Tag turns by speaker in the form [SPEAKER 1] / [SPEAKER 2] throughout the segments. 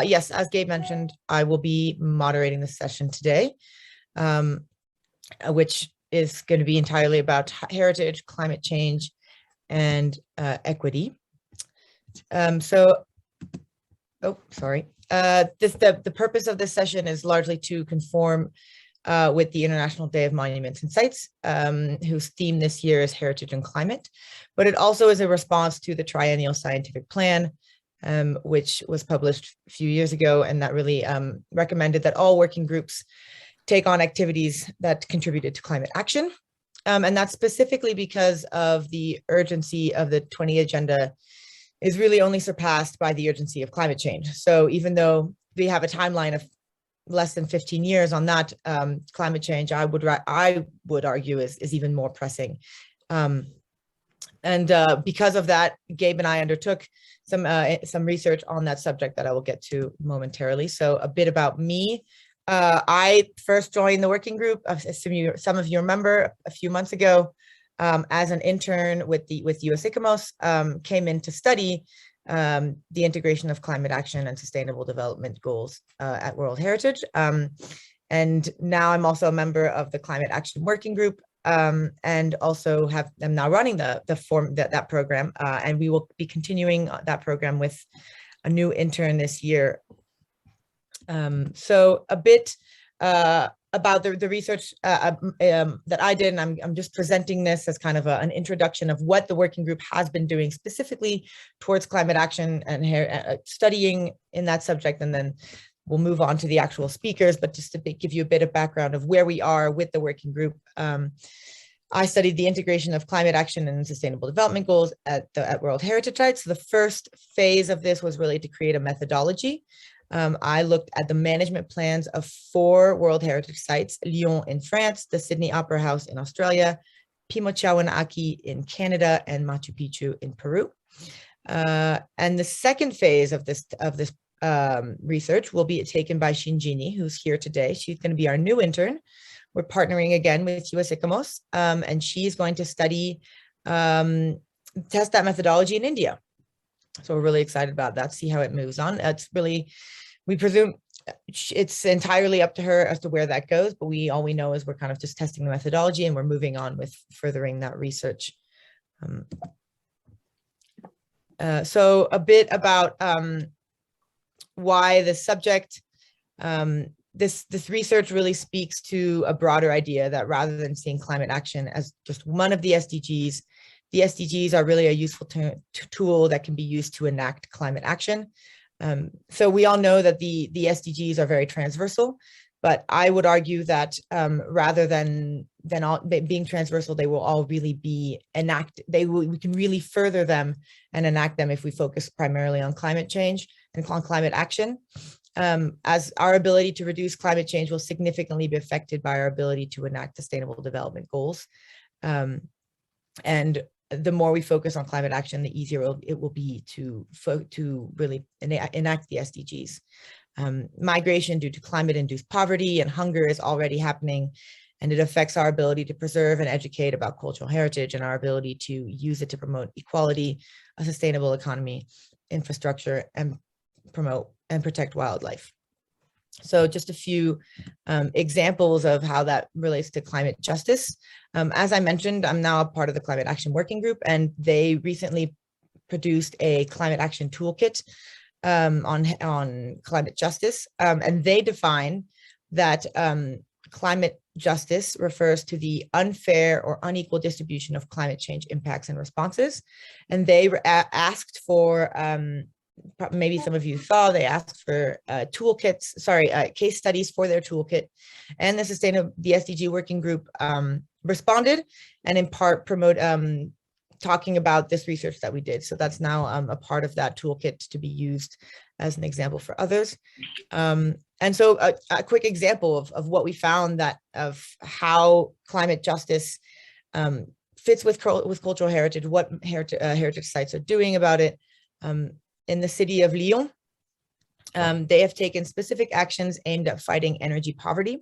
[SPEAKER 1] Yes, as Gabe mentioned, I will be moderating the session today, which is going to be entirely about heritage, climate change, and equity. The purpose of this session is largely to conform with the International Day of Monuments and Sites, whose theme this year is Heritage and Climate, but it also is a response to the Triennial Scientific Plan, which was published a few years ago, and that really recommended that all working groups take on activities that contributed to climate action. And that's specifically because of the urgency of the 20 agenda is really only surpassed by the urgency of climate change. So even though we have a timeline of less than 15 years on that, climate change, I would argue is even more pressing. Because of that, Gabe and I undertook some research on that subject that I will get to momentarily. So a bit about me. I first joined the working group, some of you remember, a few months ago, as an intern with US ICOMOS, came in to study the integration of climate action and sustainable development goals at World Heritage. And now I'm also a member of the Climate Action Working Group, and also am now running that program, and we will be continuing that program with a new intern this year. So a bit about the research that I did, and I'm just presenting this as kind of an introduction of what the working group has been doing specifically towards climate action and studying in that subject, and then we'll move on to the actual speakers, but just to give you a bit of background of where we are with the working group. I studied the integration of climate action and sustainable development goals at World Heritage Sites. So the first phase of this was really to create a methodology. I looked at the management plans of 4 World Heritage Sites: Lyon in France, the Sydney Opera House in Australia, Pimochawanaki in Canada, and Machu Picchu in Peru. And the second phase of this research will be taken by Shinjini, who's here today. She's going to be our new intern. We're partnering again with US ICOMOS, and she's going to study, test that methodology in India. So we're really excited about that, see how it moves on. It's really, we presume it's entirely up to her as to where that goes, but all we know is we're kind of just testing the methodology and we're moving on with furthering that research. So a bit about why this subject. This research really speaks to a broader idea that rather than seeing climate action as just one of the SDGs are really a useful tool that can be used to enact climate action. So we all know that the SDGs are very transversal, but I would argue that rather than all being transversal, they will all really be enacted. We can really further them and enact them if we focus primarily on climate change and on climate action. As our ability to reduce climate change will significantly be affected by our ability to enact sustainable development goals. And the more we focus on climate action, the easier it will be to really enact the SDGs. Migration due to climate-induced poverty and hunger is already happening, and it affects our ability to preserve and educate about cultural heritage and our ability to use it to promote equality, a sustainable economy, infrastructure, and promote and protect wildlife. So just a few examples of how that relates to climate justice. As I mentioned, I'm now a part of the Climate Action Working Group, and they recently produced a climate action toolkit on climate justice. And they define that climate justice refers to the unfair or unequal distribution of climate change impacts and responses. And they asked for, maybe some of you saw, they asked for case studies for their toolkit, and the SDG Working Group responded, and in part talking about this research that we did. So that's now a part of that toolkit to be used as an example for others. And so a quick example of what we found, of how climate justice fits with cultural heritage, what heritage sites are doing about it. In the city of Lyon, they have taken specific actions aimed at fighting energy poverty.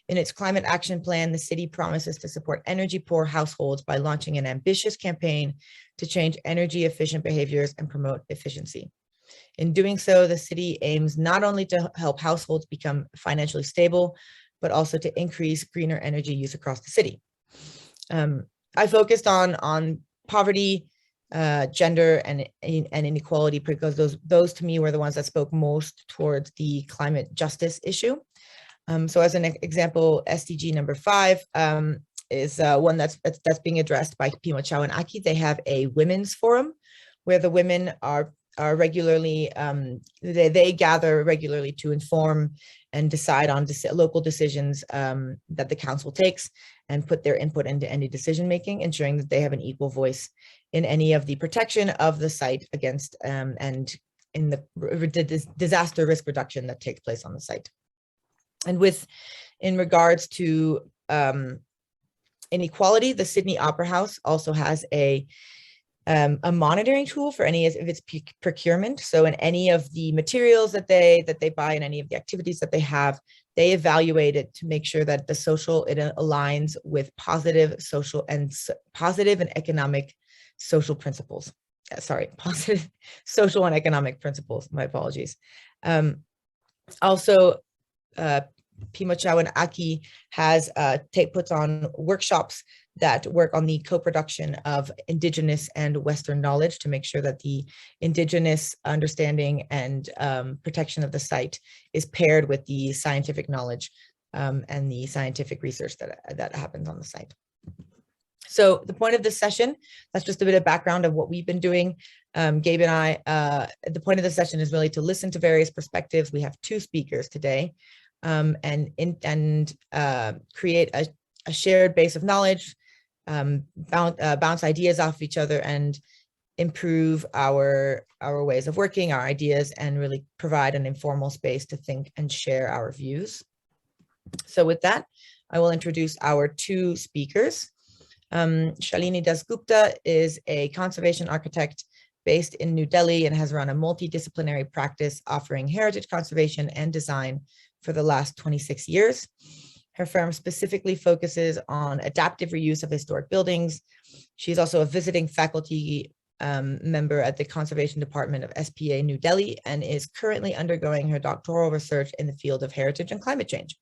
[SPEAKER 1] In its climate action plan, the city promises to support energy poor households by launching an ambitious campaign to change energy efficient behaviors and promote efficiency. In doing so, the city aims not only to help households become financially stable, but also to increase greener energy use across the city. I focused on poverty, gender, and inequality, because those to me were the ones that spoke most towards the climate justice issue. So as an example, SDG number 5 is one that's being addressed by Pima Chow and Aki. They have a women's forum where the women are regularly, they gather regularly to inform and decide on local decisions that the council takes, and put their input into any decision making, ensuring that they have an equal voice in any of the protection of the site against and in the disaster risk reduction that takes place on the site. And in regards to inequality, the Sydney Opera House also has a monitoring tool for any of its procurement. So in any of the materials that they buy, and any of the activities that they have, they evaluate it to make sure that it aligns with positive and economic social principles. Positive social and economic principles. My apologies. Also, Pima Chow and Aki puts on workshops that work on the co-production of Indigenous and Western knowledge to make sure that the Indigenous understanding and protection of the site is paired with the scientific knowledge and the scientific research that happens on the site. So the point of this session, that's just a bit of background of what we've been doing. Gabe and I, the point of the session is really to listen to various perspectives. We have 2 speakers today, and create a shared base of knowledge, bounce ideas off each other, and improve our ways of working, our ideas, and really provide an informal space to think and share our views. So with that, I will introduce our 2 speakers. Shalini Dasgupta is a conservation architect based in New Delhi and has run a multidisciplinary practice offering heritage conservation and design for the last 26 years. Her firm specifically focuses on adaptive reuse of historic buildings. She's also a visiting faculty member at the Conservation Department of SPA New Delhi, and is currently undergoing her doctoral research in the field of heritage and climate change,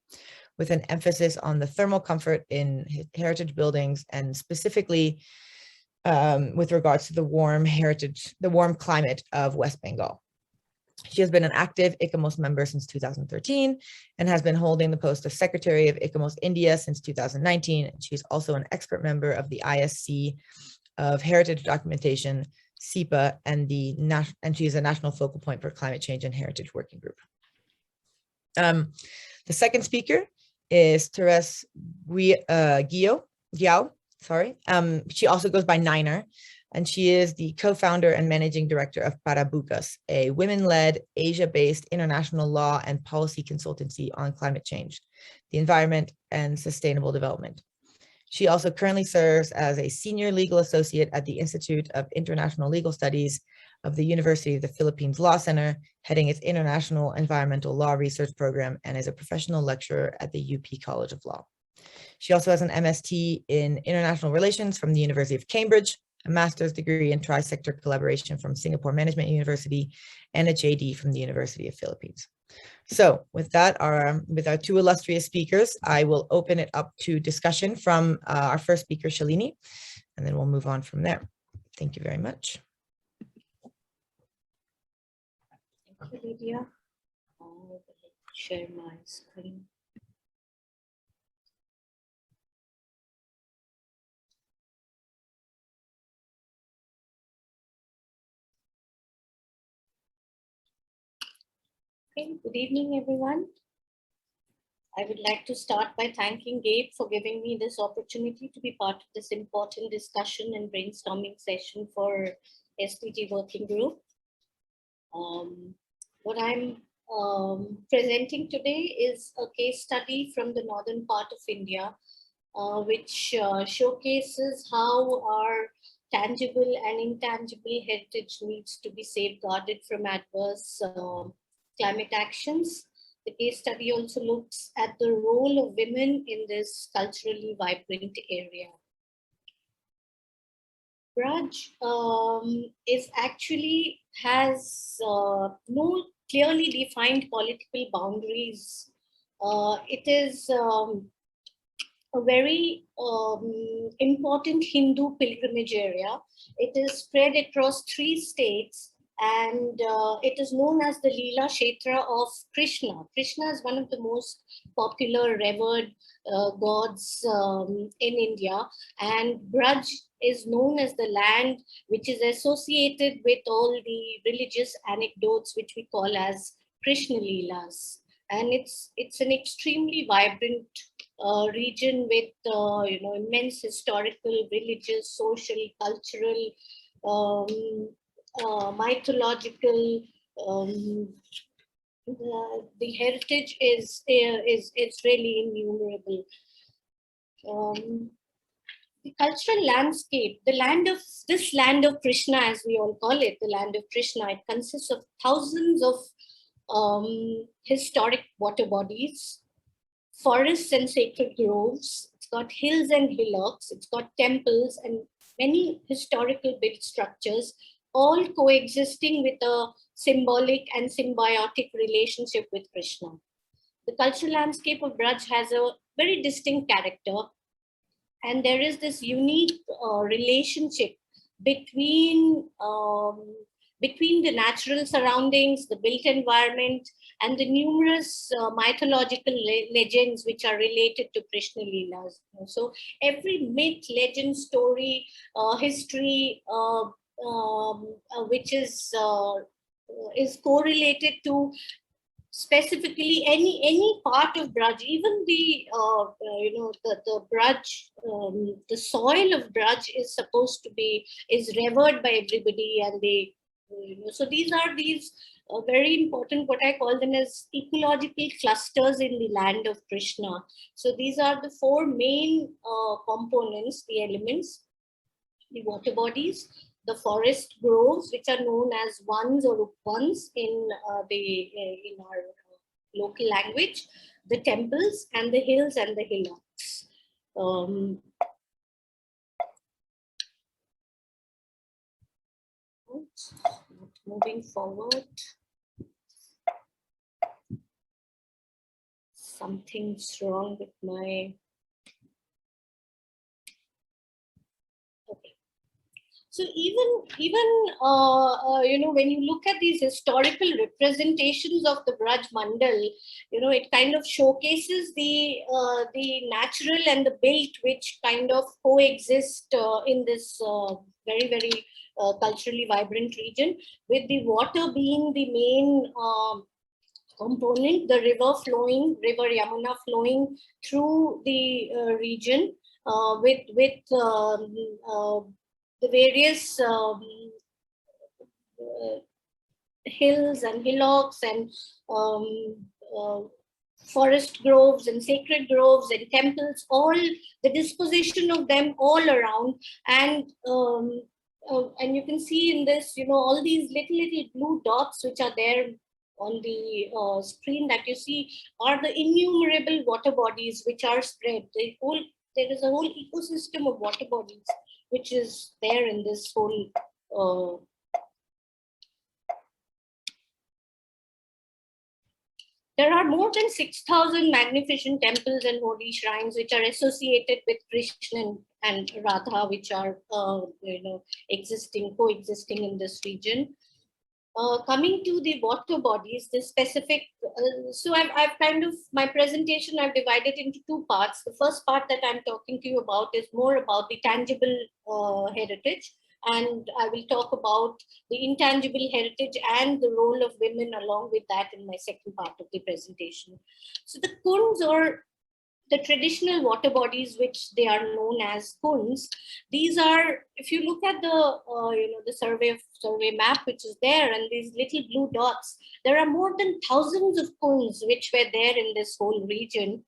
[SPEAKER 1] with an emphasis on the thermal comfort in heritage buildings, and specifically with regards to the warm climate of West Bengal. She has been an active ICOMOS member since 2013 and has been holding the post of Secretary of ICOMOS India since 2019. She's also an expert member of the ISC of Heritage Documentation, SEPA, and she's a national focal point for climate change and heritage working group. The second speaker is Therese Giao. She also goes by Niner, and she is the co-founder and managing director of Parabucas, a women-led, Asia-based international law and policy consultancy on climate change, the environment, and sustainable development. She also currently serves as a senior legal associate at the Institute of International Legal Studies of the University of the Philippines Law Center, heading its International Environmental Law Research Program, and is a professional lecturer at the UP College of Law. She also has an MST in International Relations from the University of Cambridge, a master's degree in tri-sector collaboration from Singapore Management University, and a JD from the University of Philippines. So with that, with our 2 illustrious speakers, I will open it up to discussion from our first speaker, Shalini, and then we'll move on from there. Thank you very much.
[SPEAKER 2] Thank you, Lydia. I'll share my screen. Okay, good evening, everyone. I would like to start by thanking Gabe for giving me this opportunity to be part of this important discussion and brainstorming session for SDG Working Group. What I'm presenting today is a case study from the northern part of India, which showcases how our tangible and intangible heritage needs to be safeguarded from adverse climate actions. The case study also looks at the role of women in this culturally vibrant area. Braj is actually has no clearly defined political boundaries. It is a very important Hindu pilgrimage area. It is spread across 3 states, and it is known as the Leela Kshetra of Krishna. Krishna is one of the most popular, revered gods in India, and Braj is known as the land which is associated with all the religious anecdotes which we call as Krishna Leelas. And it's an extremely vibrant region with immense historical, religious, social, cultural, mythological. The heritage is really innumerable. The cultural landscape, the land of this land of Krishna, as we all call it, the land of Krishna, it consists of thousands of historic water bodies, forests and sacred groves. It's got hills and hillocks. It's got temples and many historical built structures, all coexisting with a symbolic and symbiotic relationship with Krishna. The cultural landscape of Braj has a very distinct character, and there is this unique relationship between the natural surroundings, the built environment, and the numerous mythological legends which are related to Krishna Leelas. So every myth, legend, story, history, which is correlated to specifically any part of Braj, even the the Braj, the soil of Braj is supposed to is revered by everybody, and they so these are very important, what I call them as ecological clusters in the land of Krishna. So these are the 4 main components, the elements: the water bodies, the forest groves, which are known as vans or upvans in our local language, the temples, and the hills and the hillocks. Moving forward, something's wrong with my. Okay. So even when you look at these historical representations of the Braj Mandal, it kind of showcases the natural and the built, which kind of coexist in this very, very culturally vibrant region, with the water being the main component, the river Yamuna flowing through the region with the various hills and hillocks and forest groves and sacred groves and temples, all the disposition of them all around. And you can see in this, all these little blue dots which are there on the screen that you see are the innumerable water bodies which are spread. There is a whole ecosystem of water bodies which is there in this whole there are more than 6,000 magnificent temples and holy shrines which are associated with Krishna and Radha, which are coexisting in this region. Coming to the water bodies, the specific, so I've kind of, my presentation I've divided into 2 parts. The first part that I'm talking to you about is more about the tangible heritage, and I will talk about the intangible heritage and the role of women along with that in my second part of the presentation. So the kunds, or the traditional water bodies, which they are known as kunds, these are, if you look at the survey map which is there, and these little blue dots, there are more than thousands of kunds which were there in this whole region.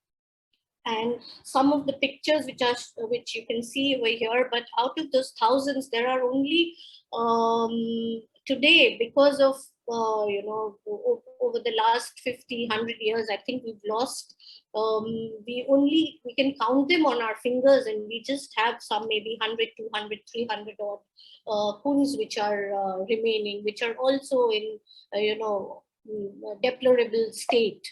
[SPEAKER 2] And some of the pictures which you can see over here, but out of those thousands, there are only today, because of over the last 50, 100 years, I think we've lost we can count them on our fingers, and we just have some maybe 100, 200, 300 odd kunds which are remaining, which are also in deplorable state.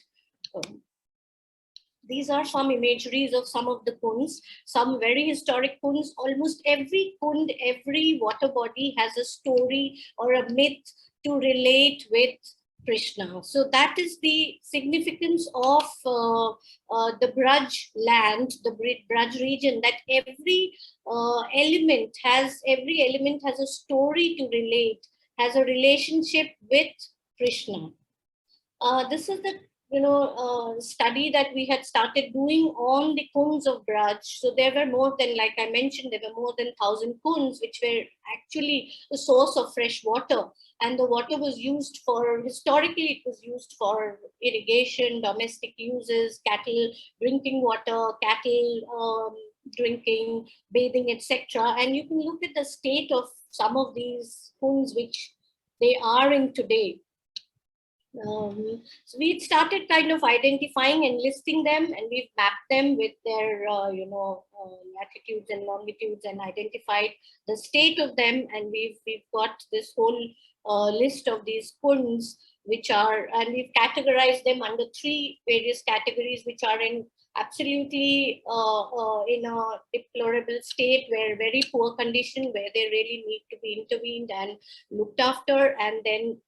[SPEAKER 2] These are some imageries of some of the kunds, some very historic kunds. Almost every kund, every water body has a story or a myth to relate with Krishna. So that is the significance of the Braj land, the Braj region, that every element has a story to relate, has a relationship with Krishna. This is the study that we had started doing on the kunds of Braj. So there were more than, like I mentioned, there were more than 1,000 kunds, which were actually the source of fresh water. And the water was used for, historically, it was used for irrigation, domestic uses, cattle drinking water, cattle drinking, bathing, etc. And you can look at the state of some of these kunds which they are in today. So we started kind of identifying and listing them, and we've mapped them with their latitudes and longitudes, and identified the state of them. And we've got this whole list of these kunds, which are, and we've categorized them under 3 various categories, which are in absolutely in a deplorable state, where very poor condition, where they really need to be intervened and looked after, and then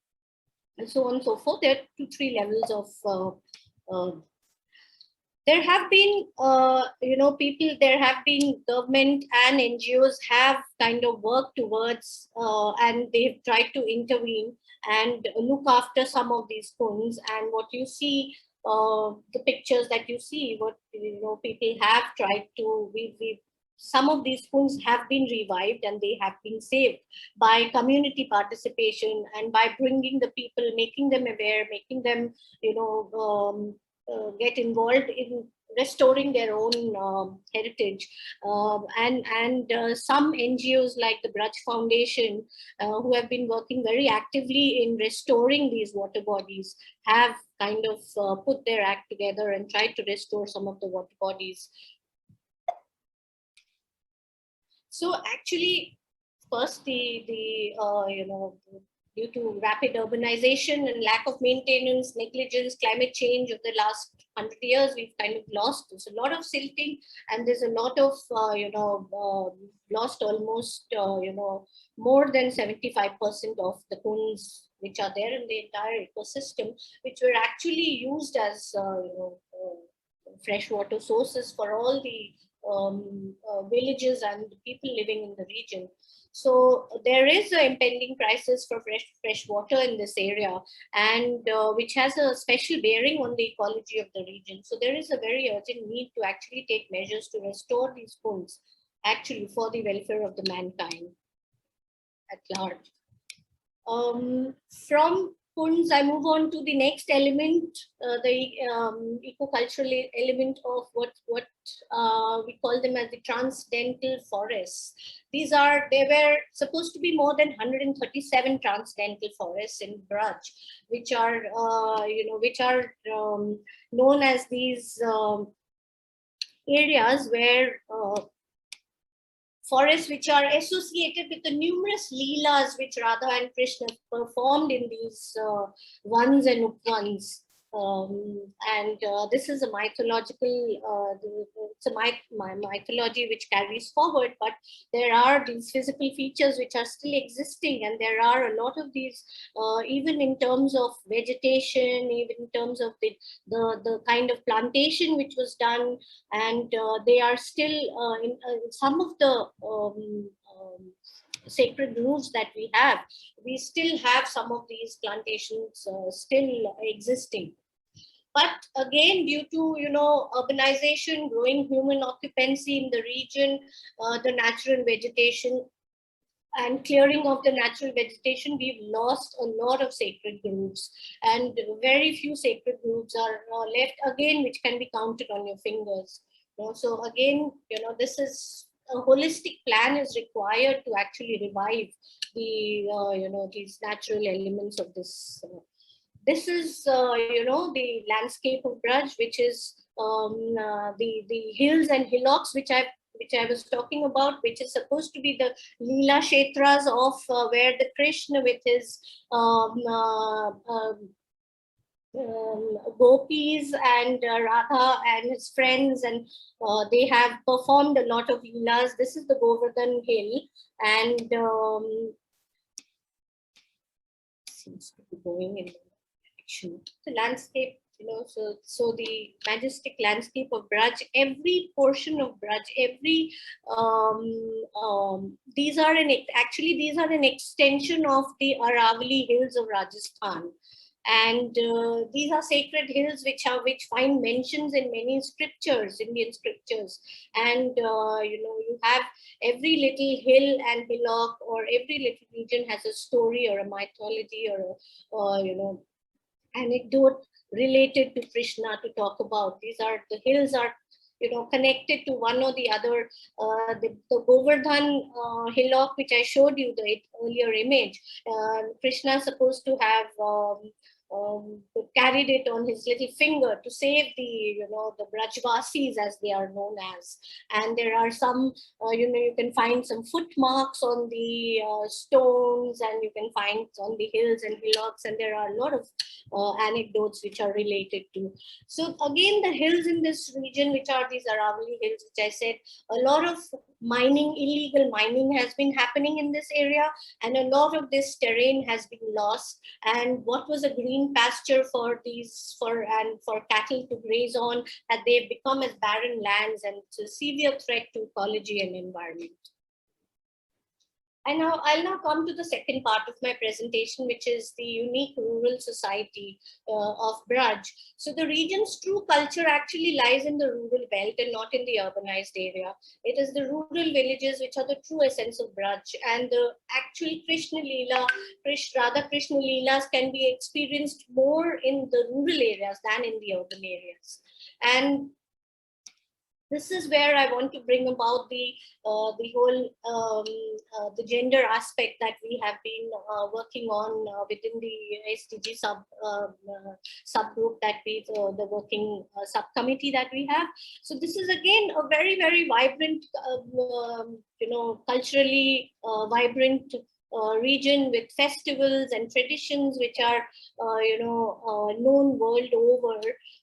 [SPEAKER 2] and so on and so forth. There are 2, 3 levels of there have been there have been government and NGOs have kind of worked towards and they've tried to intervene and look after some of these kunds. And what you see, the pictures that you see, what people have tried to, some of these kunds have been revived, and they have been saved by community participation and by bringing the people, making them aware, making them, get involved in restoring their own heritage. And some NGOs like the Braj Foundation, who have been working very actively in restoring these water bodies, have kind of put their act together and tried to restore some of the water bodies. So actually, first, due to rapid urbanization and lack of maintenance, negligence, climate change of the last 100 years, we've kind of lost. There's a lot of silting, and there's a lot of, lost almost, more than 75% of the kunds which are there in the entire ecosystem, which were actually used as, freshwater sources for all the villages and people living in the region. So there is an impending crisis for fresh water in this area, and which has a special bearing on the ecology of the region. So there is a very urgent need to actually take measures to restore these kunds, actually for the welfare of the mankind at large. From kunds, I move on to the next element, the eco-cultural element of what we call them as the Transcendental Forests. They were supposed to be more than 137 Transcendental Forests in Braj, which are, known as these areas where forests which are associated with the numerous leelas which Radha and Krishna performed in these Vans and Upvans. This is a mythological, it's a mythology which carries forward, but there are these physical features which are still existing, and there are a lot of these, even in terms of vegetation, even in terms of the kind of plantation which was done, and they are still in some of the sacred groves that we have. We still have some of these plantations still existing. But again, due to urbanization, growing human occupancy in the region, the natural vegetation and clearing of the natural vegetation, we've lost a lot of sacred groves, and very few sacred groves are left again, which can be counted on your fingers. So again, this is a holistic plan is required to actually revive the these natural elements of this. This is the landscape of Braj, which is the hills and hillocks which I was talking about, which is supposed to be the Leela Kshetras of where the Krishna with his gopis and Radha and his friends, and they have performed a lot of leelas. This is the Govardhan Hill, and seems to be going in the direction. The landscape, so the majestic landscape of Braj, every portion of Braj, every these are an extension of the Aravalli hills of Rajasthan. And these are sacred hills which find mentions in many scriptures, Indian scriptures. And you have every little hill and hillock, or every little region has a story or a mythology or anecdote related to Krishna to talk about. The hills are connected to one or the other. The Govardhan hillock, which I showed you the earlier image, Krishna is supposed to have carried it on his little finger to save the Brajvasis, as they are known as. And there are some, you can find some footmarks on the stones, and you can find on the hills and hillocks, and there are a lot of anecdotes which are related to. So again, the hills in this region, which are these Aravalli hills, which I said, a lot of illegal mining has been happening in this area, and a lot of this terrain has been lost. And what was a green pasture for cattle to graze on, that they've become as barren lands, and it's a severe threat to ecology and environment. I'll now come to the second part of my presentation, which is the unique rural society of Braj. So the region's true culture actually lies in the rural belt and not in the urbanized area. It is the rural villages which are the true essence of Braj, and the actual Radha Krishna Leelas can be experienced more in the rural areas than in the urban areas. And this is where I want to bring about the whole the gender aspect that we have been working on within the SDG subgroup that the working subcommittee that we have. So this is again a very, very vibrant, culturally vibrant region with festivals and traditions which are known world over.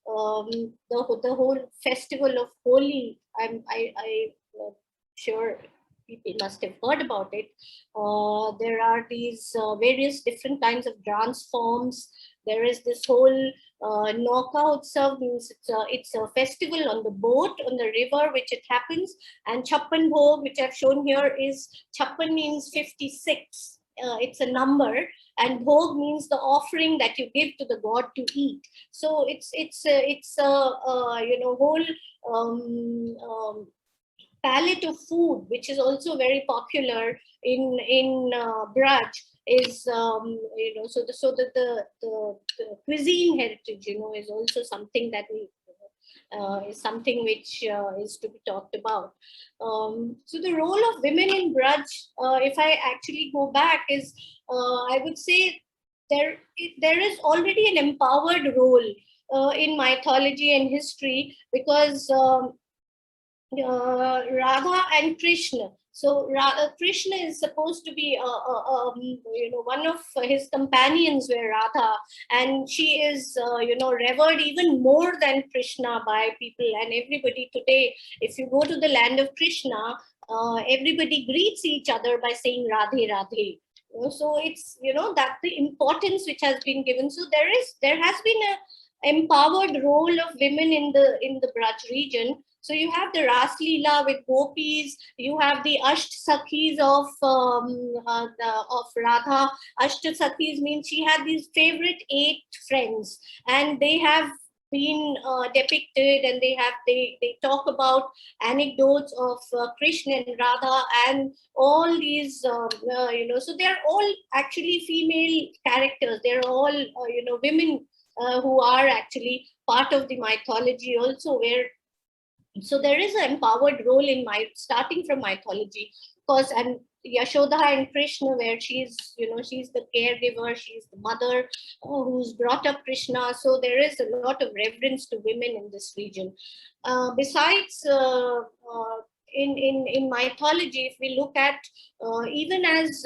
[SPEAKER 2] The whole festival of Holi, I'm sure people must have heard about it. There are these various different kinds of dance forms. There is this whole Nauka Utsav, means it's a festival on the boat, on the river, which it happens. And Chappan Bhog, which I've shown here, is Chappan means 56. It's a number, and Bhog means the offering that you give to the god to eat. So it's a whole palette of food, which is also very popular in Braj. Is so the cuisine heritage is also something that we is something which is to be talked about. So the role of women in Braj, if I actually go back, is I would say there is already an empowered role in mythology and history, because Radha and Krishna. So Krishna is supposed to be one of his companions were Radha, and she is revered even more than Krishna by people and everybody today. If you go to the land of Krishna, everybody greets each other by saying Radhe Radhe. So it's that the importance which has been given. So there has been a empowered role of women in the Braj region. So you have the Ras Leela with gopis, you have the Asht Sakhis of Radha. Asht Sakhis means she had these favorite 8 friends, and they have been depicted, and they talk about anecdotes of Krishna and Radha and all these so they're all actually female characters. They're all women who are actually part of the mythology also, where so there is an empowered role in starting from mythology. course, and Yashoda and Krishna, where she's the caregiver, she's the mother who's brought up Krishna. So there is a lot of reverence to women in this region. Besides, in mythology, if we look at even as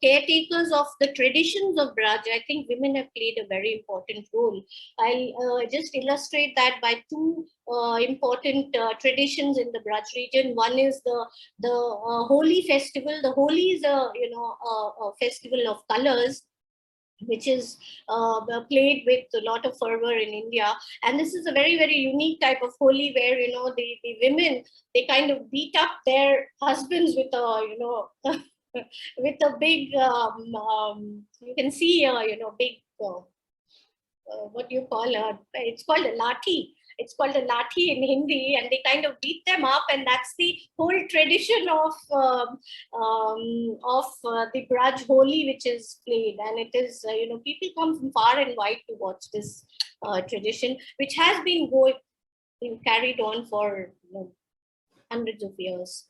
[SPEAKER 2] caretakers of the traditions of Braj, I think women have played a very important role. I'll just illustrate that by two important traditions in the Braj region. One is the Holi festival. The Holi is a festival of colors, which is played with a lot of fervor in India. And this is a very, very unique type of Holi where, the women, they kind of beat up their husbands with a, with a big, you can see, big, what you call, it's called a lathi. It's called a lathi in Hindi, and they kind of beat them up, and that's the whole tradition of the Braj Holi, which is played, and it is people come from far and wide to watch this tradition, which has been carried on for hundreds of years.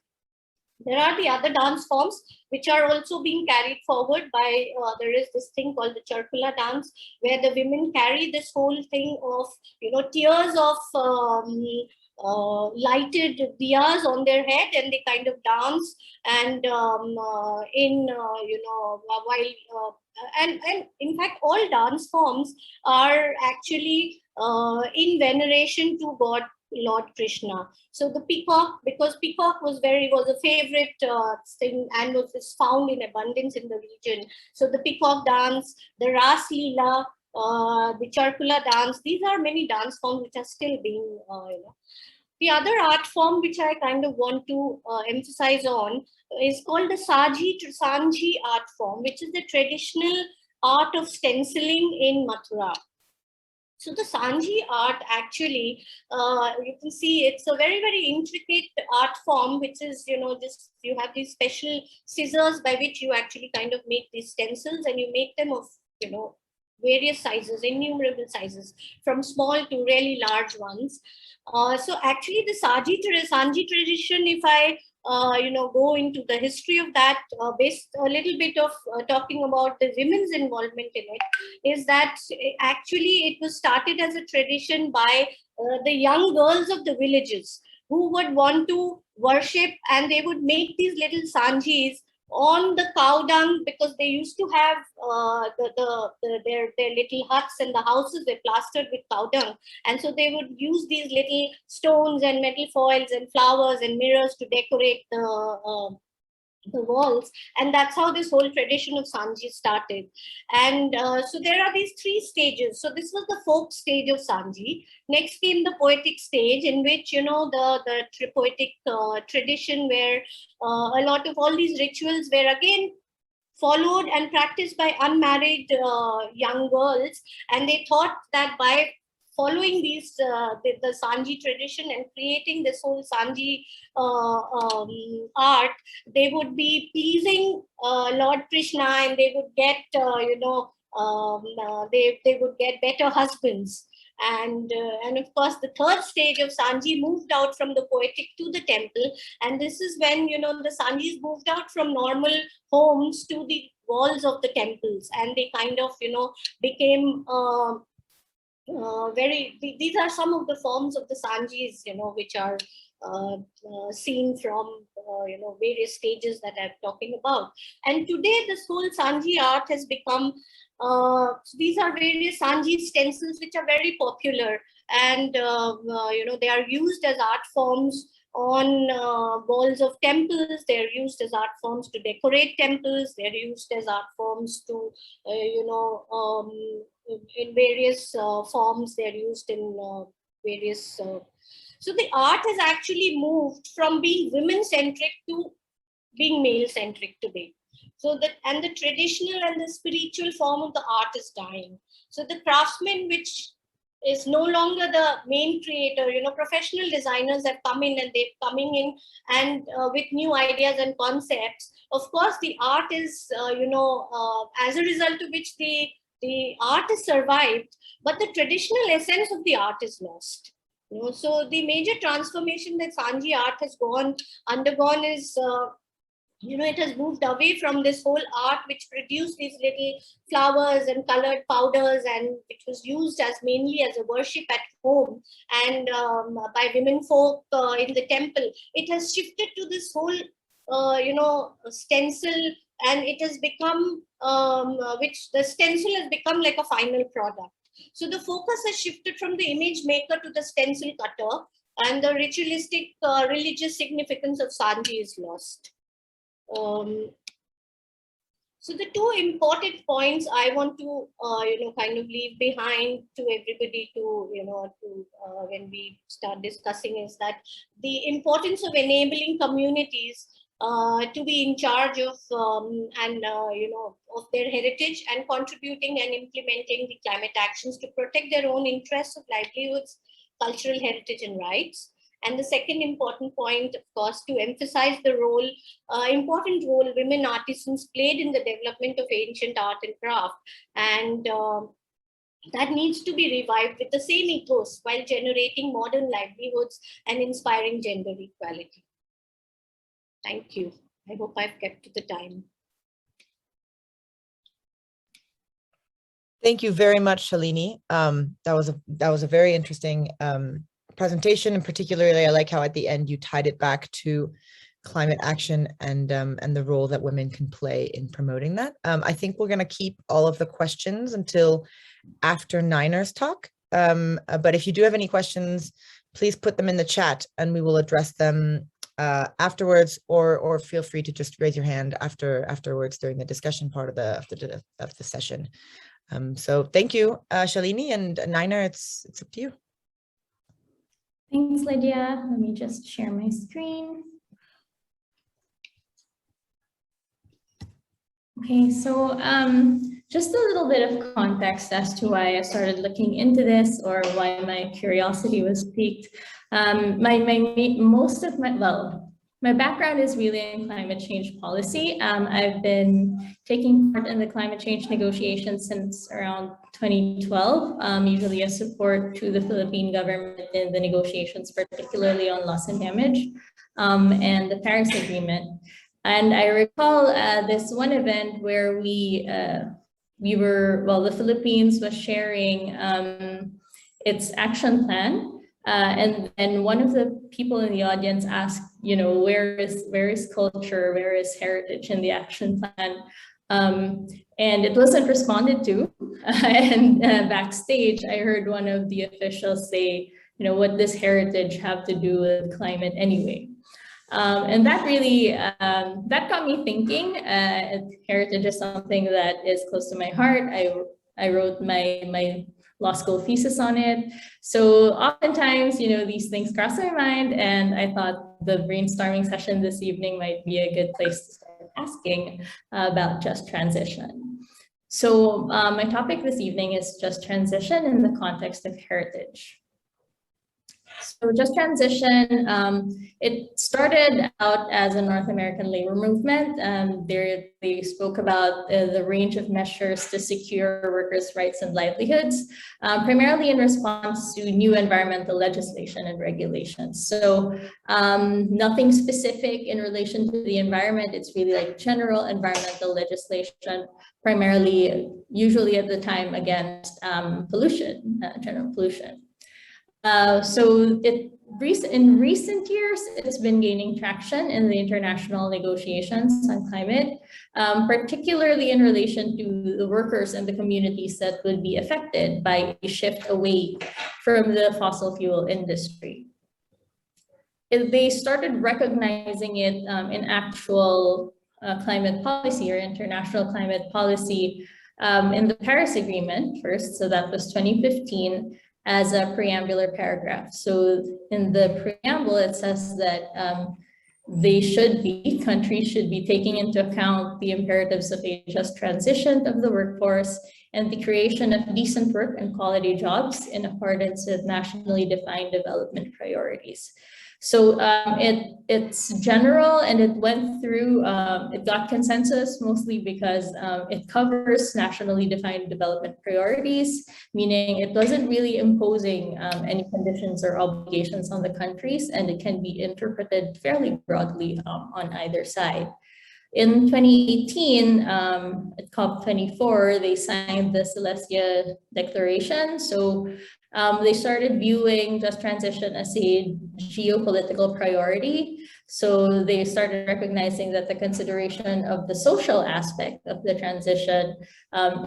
[SPEAKER 2] There are the other dance forms which are also being carried forward by, there is this thing called the Charcula Dance, where the women carry this whole thing of, tears of lighted diyas on their head, and they kind of dance, and while, and in fact, all dance forms are actually in veneration to God Lord Krishna. So the peacock, because peacock was a favorite thing and was found in abundance in the region. So the peacock dance, the Ras Leela, the Charcula dance, these are many dance forms which are still being, The other art form which I kind of want to emphasize on is called the Sanji art form, which is the traditional art of stenciling in Mathura. So the Sanji art actually, you can see it's a very, very intricate art form, which is, just you have these special scissors by which you actually kind of make these stencils, and you make them of, various sizes, innumerable sizes, from small to really large ones. So actually the Sanji tradition, if I go into the history of that, based a little bit of talking about the women's involvement in it, is that actually it was started as a tradition by the young girls of the villages who would want to worship, and they would make these little Sanjis on the cow dung, because they used to have their little huts, and the houses were plastered with cow dung, and so they would use these little stones and metal foils and flowers and mirrors to decorate the walls, and that's how this whole tradition of Sanji started. And so there are these three stages. So this was the folk stage of Sanji. Next came the poetic stage, in which the poetic tradition, where a lot of all these rituals were again followed and practiced by unmarried young girls, and they thought that by following these the Sanji tradition and creating this whole Sanji art, they would be pleasing Lord Krishna, and they would get they would get better husbands. And of course, the third stage of Sanji moved out from the poetic to the temple, and this is when the Sanjis moved out from normal homes to the walls of the temples, and they kind of became these are some of the forms of the Sanjis, which are seen from various stages that I'm talking about. And today this whole Sanji art has become, these are various Sanji stencils which are very popular, and they are used as art forms on walls of temples. They're used as art forms to decorate temples. They're used as art forms to in various forms. They're used in various so the art has actually moved from being women-centric to being male-centric today. So that, and the traditional and the spiritual form of the art is dying. So the craftsman, which is no longer the main creator, professional designers have come in, and they're coming in and with new ideas and concepts. Of course, the art is, as a result of which the art is survived, but the traditional essence of the art is lost. So the major transformation that Sanji art has undergone is it has moved away from this whole art which produced these little flowers and colored powders, and which was used as mainly as a worship at home and by women folk in the temple. It has shifted to this whole, stencil, and it has become, which the stencil has become like a final product. So the focus has shifted from the image maker to the stencil cutter, and the ritualistic religious significance of Sanji is lost. So the two important points I want to, kind of leave behind to everybody to, when we start discussing, is that the importance of enabling communities to be in charge of of their heritage, and contributing and implementing the climate actions to protect their own interests of livelihoods, cultural heritage and rights. And the second important point, of course, to emphasize the role, important role women artisans played in the development of ancient art and craft. And that needs to be revived with the same ethos while generating modern livelihoods and inspiring gender equality. Thank you. I hope I've kept to the time.
[SPEAKER 1] Thank you very much, Shalini. That was a very interesting presentation, and particularly I like how at the end you tied it back to climate action and the role that women can play in promoting that. I think we're going to keep all of the questions until after Niner's talk. But if you do have any questions, please put them in the chat and we will address them afterwards, or feel free to just raise your hand afterwards during the discussion part of the session. So thank you, Shalini, and Niner, it's up to you.
[SPEAKER 3] Thanks, Lydia. Let me just share my screen. Okay, so just a little bit of context as to why I started looking into this, or why my curiosity was piqued. My background is really in climate change policy. I've been taking part in the climate change negotiations since around 2012, usually as support to the Philippine government in the negotiations, particularly on loss and damage and the Paris Agreement. And I recall this one event where the Philippines was sharing its action plan. And one of the people in the audience asked, where is culture, where is heritage in the action plan? And it wasn't responded to. And backstage, I heard one of the officials say, what does heritage have to do with climate anyway? And that really, that got me thinking. Heritage is something that is close to my heart. I wrote my law school thesis on it. So oftentimes, these things cross my mind, and I thought the brainstorming session this evening might be a good place to start asking about just transition. So my topic this evening is just transition in the context of heritage. So just transition, it started out as a North American labor movement. They spoke about the range of measures to secure workers' rights and livelihoods, primarily in response to new environmental legislation and regulations. So nothing specific in relation to the environment. It's really like general environmental legislation, primarily, usually at the time, against pollution, general pollution. So in recent years, it's been gaining traction in the international negotiations on climate, particularly in relation to the workers and the communities that would be affected by a shift away from the fossil fuel industry. They started recognizing it in actual climate policy or international climate policy in the Paris Agreement first, so that was 2015. As a preambular paragraph. So in the preamble, it says that countries should be taking into account the imperatives of a just transition of the workforce and the creation of decent work and quality jobs in accordance with nationally defined development priorities. So it's general, and it went through, it got consensus mostly because it covers nationally defined development priorities, meaning it wasn't really imposing any conditions or obligations on the countries, and it can be interpreted fairly broadly on either side. In 2018, at COP24, they signed the Celestia Declaration. So they started viewing just transition as a geopolitical priority. So they started recognizing that the consideration of the social aspect of the transition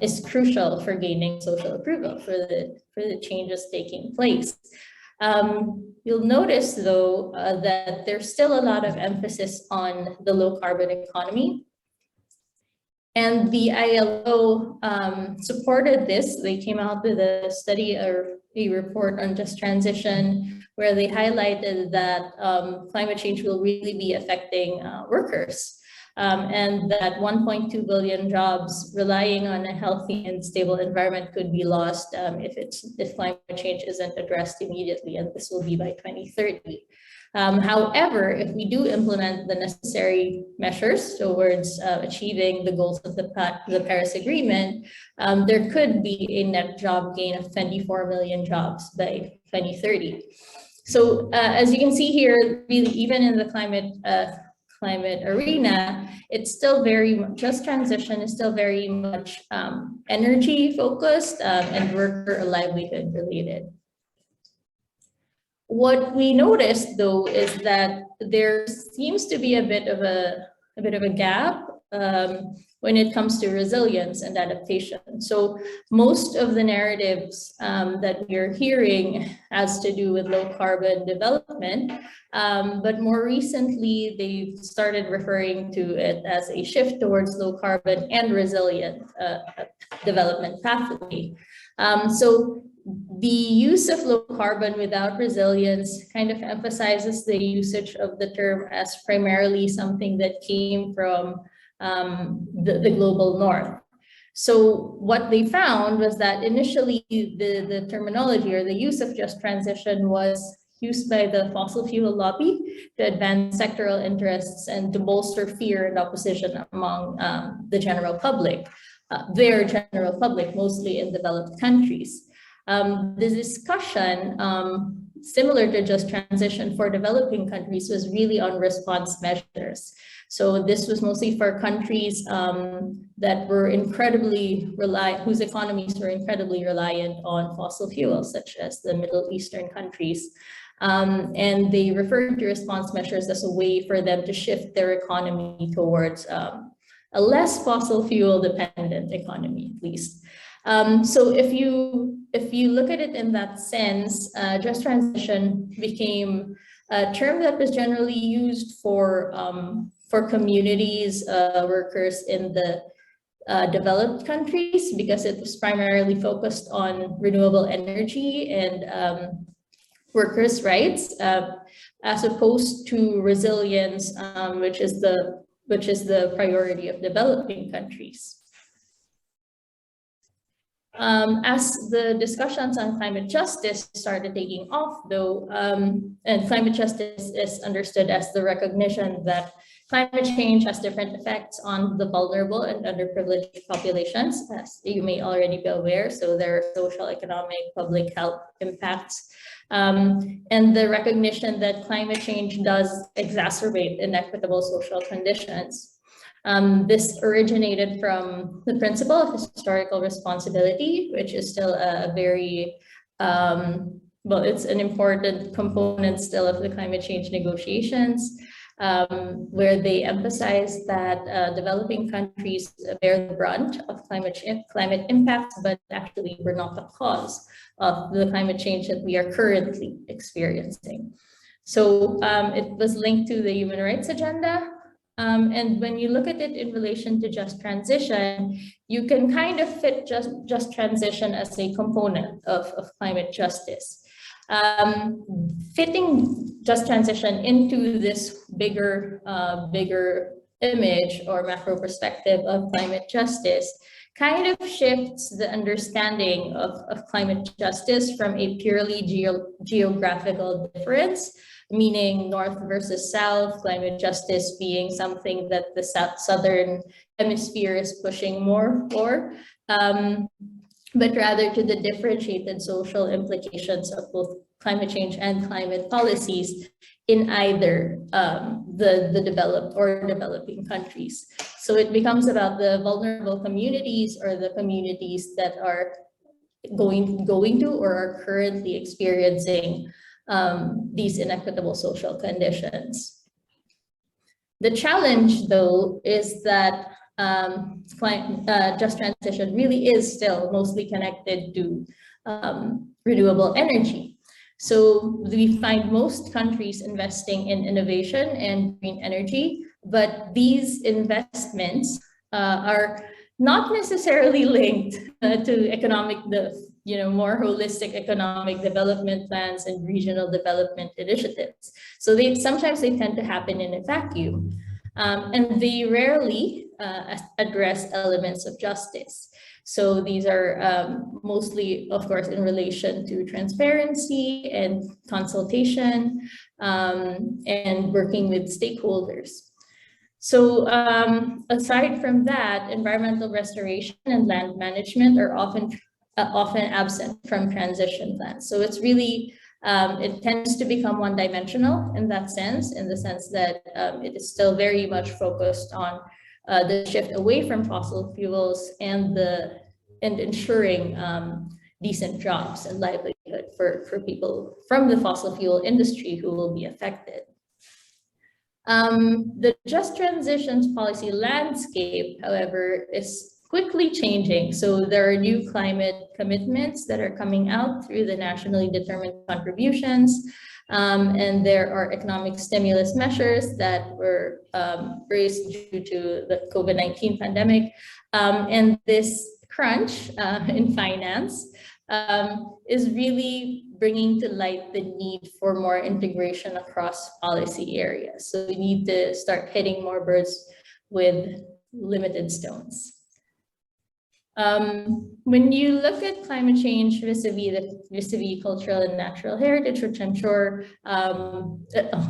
[SPEAKER 3] is crucial for gaining social approval for the changes taking place. You'll notice, though, that there's still a lot of emphasis on the low carbon economy. And the ILO supported this. They came out with a study or a report on just transition, where they highlighted that climate change will really be affecting workers. And that 1.2 billion jobs relying on a healthy and stable environment could be lost if climate change isn't addressed immediately, and this will be by 2030. However, if we do implement the necessary measures towards achieving the goals of the Paris Agreement, there could be a net job gain of 24 million jobs by 2030. So as you can see here, really, even in the climate arena, it's still just transition is still very much energy focused and worker livelihood related. What we noticed, though, is that there seems to be a bit of a gap when it comes to resilience and adaptation. So most of the narratives that we're hearing has to do with low carbon development, but more recently they've started referring to it as a shift towards low carbon and resilient development pathway. So the use of low carbon without resilience kind of emphasizes the usage of the term as primarily something that came from the global north. So what they found was that initially the terminology or the use of just transition was used by the fossil fuel lobby to advance sectoral interests and to bolster fear and opposition among the general public, their general public, mostly in developed countries. The discussion, similar to just transition for developing countries, was really on response measures. So this was mostly for countries that were whose economies were incredibly reliant on fossil fuels, such as the Middle Eastern countries. And they referred to response measures as a way for them to shift their economy towards a less fossil fuel dependent economy, at least. So if you look at it in that sense, just transition became a term that was generally used for communities, workers in the developed countries, because it was primarily focused on renewable energy and workers' rights, as opposed to resilience, which is the priority of developing countries. As the discussions on climate justice started taking off, though, and climate justice is understood as the recognition that climate change has different effects on the vulnerable and underprivileged populations, as you may already be aware. So there are social, economic, public health impacts, and the recognition that climate change does exacerbate inequitable social conditions. This originated from the principle of historical responsibility, which is still a very, it's an important component still of the climate change negotiations, where they emphasize that developing countries bear the brunt of climate impacts, but actually we're not the cause of the climate change that we are currently experiencing. So it was linked to the human rights agenda. And when you look at it in relation to just transition, you can kind of fit just transition as a component of climate justice. Fitting just transition into this bigger image or macro perspective of climate justice kind of shifts the understanding of climate justice from a purely geographical difference, meaning North versus South, climate justice being something that the Southern hemisphere is pushing more for, but rather to the differentiated social implications of both climate change and climate policies in either the developed or developing countries. So it becomes about the vulnerable communities or the communities that are going to or are currently experiencing these inequitable social conditions. The challenge, though, is that just transition really is still mostly connected to renewable energy. So we find most countries investing in innovation and green energy, but these investments are not necessarily linked to more holistic economic development plans and regional development initiatives. So sometimes they tend to happen in a vacuum, and they rarely address elements of justice. So these are mostly, of course, in relation to transparency and consultation and working with stakeholders. So aside from that, environmental restoration and land management are often absent from transition plans. So it's really, it tends to become one-dimensional in that sense, in the sense that it is still very much focused on the shift away from fossil fuels and ensuring decent jobs and livelihood for people from the fossil fuel industry who will be affected. The just transitions policy landscape, however, is quickly changing. So there are new climate commitments that are coming out through the nationally determined contributions. And there are economic stimulus measures that were raised due to the COVID-19 pandemic. And this crunch in finance is really bringing to light the need for more integration across policy areas. So we need to start hitting more birds with limited stones. When you look at climate change vis-a-vis cultural and natural heritage, which I'm sure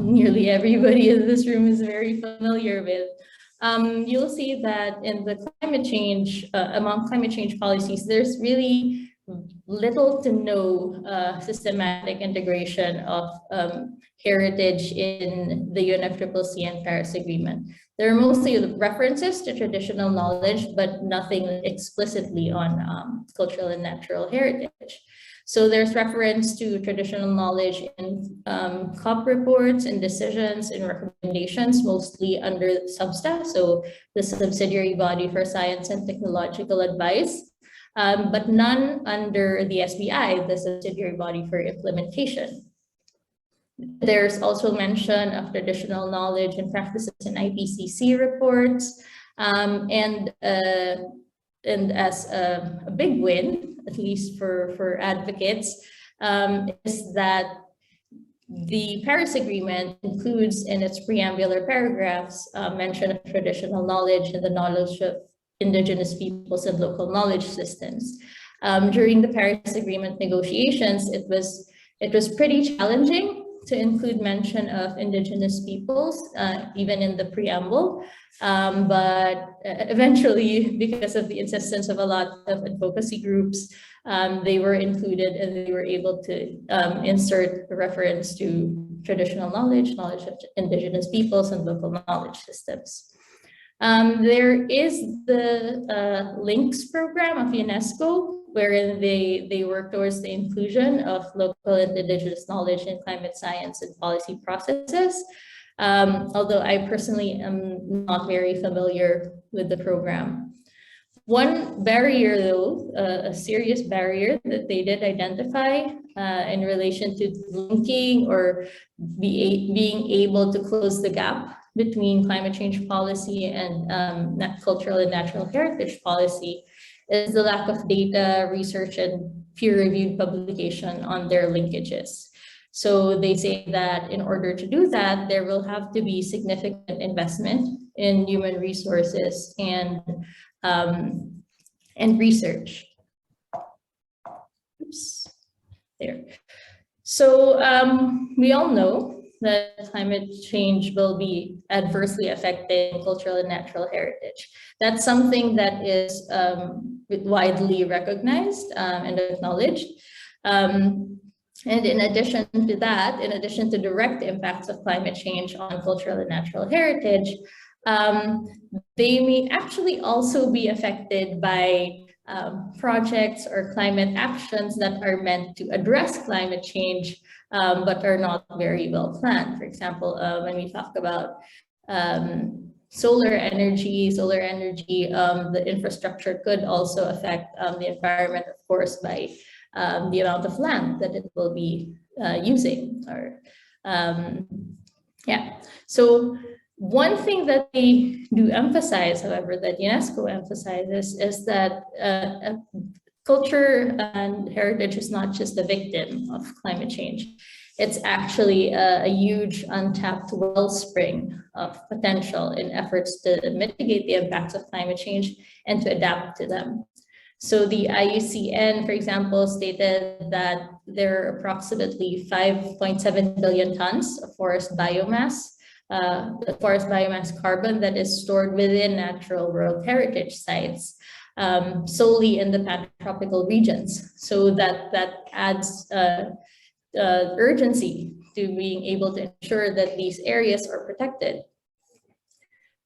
[SPEAKER 3] nearly everybody in this room is very familiar with, you'll see that in the climate change, among climate change policies, there's really little to no systematic integration of heritage in the UNFCCC and Paris Agreement. There are mostly references to traditional knowledge, but nothing explicitly on cultural and natural heritage. So there's reference to traditional knowledge in COP reports and decisions and recommendations, mostly under SUBSTA, so the subsidiary body for science and technological advice, but none under the SBI, the subsidiary body for implementation. There's also mention of traditional knowledge and practices in IPCC reports, and as a big win, at least for advocates, is that the Paris Agreement includes in its preambular paragraphs mention of traditional knowledge and the knowledge of indigenous peoples and local knowledge systems. During the Paris Agreement negotiations, it was pretty challenging to include mention of indigenous peoples, even in the preamble. But eventually, because of the insistence of a lot of advocacy groups, they were included and they were able to insert a reference to traditional knowledge of indigenous peoples and local knowledge systems. There is the LINKS program of UNESCO, wherein they work towards the inclusion of local and indigenous knowledge in climate science and policy processes. Although I personally am not very familiar with the program. One barrier though, a serious barrier that they did identify in relation to linking or being able to close the gap between climate change policy and cultural and natural heritage policy is the lack of data, research, and peer-reviewed publication on their linkages. So they say that in order to do that, there will have to be significant investment in human resources and research. Oops, there. So we all know that climate change will be adversely affecting cultural and natural heritage. That's something that is widely recognized and acknowledged. And in addition to that, in addition to direct impacts of climate change on cultural and natural heritage, they may actually also be affected by projects or climate actions that are meant to address climate change, but are not very well planned. For example, when we talk about solar energy, the infrastructure could also affect the environment, of course, by the amount of land that it will be using. Or yeah, so one thing that they do emphasize, however, that UNESCO emphasizes is that culture and heritage is not just a victim of climate change. It's actually a huge untapped wellspring of potential in efforts to mitigate the impacts of climate change and to adapt to them. So the IUCN, for example, stated that there are approximately 5.7 billion tons of forest biomass, carbon that is stored within natural world heritage sites, solely in the pantropical regions. So that adds urgency to being able to ensure that these areas are protected.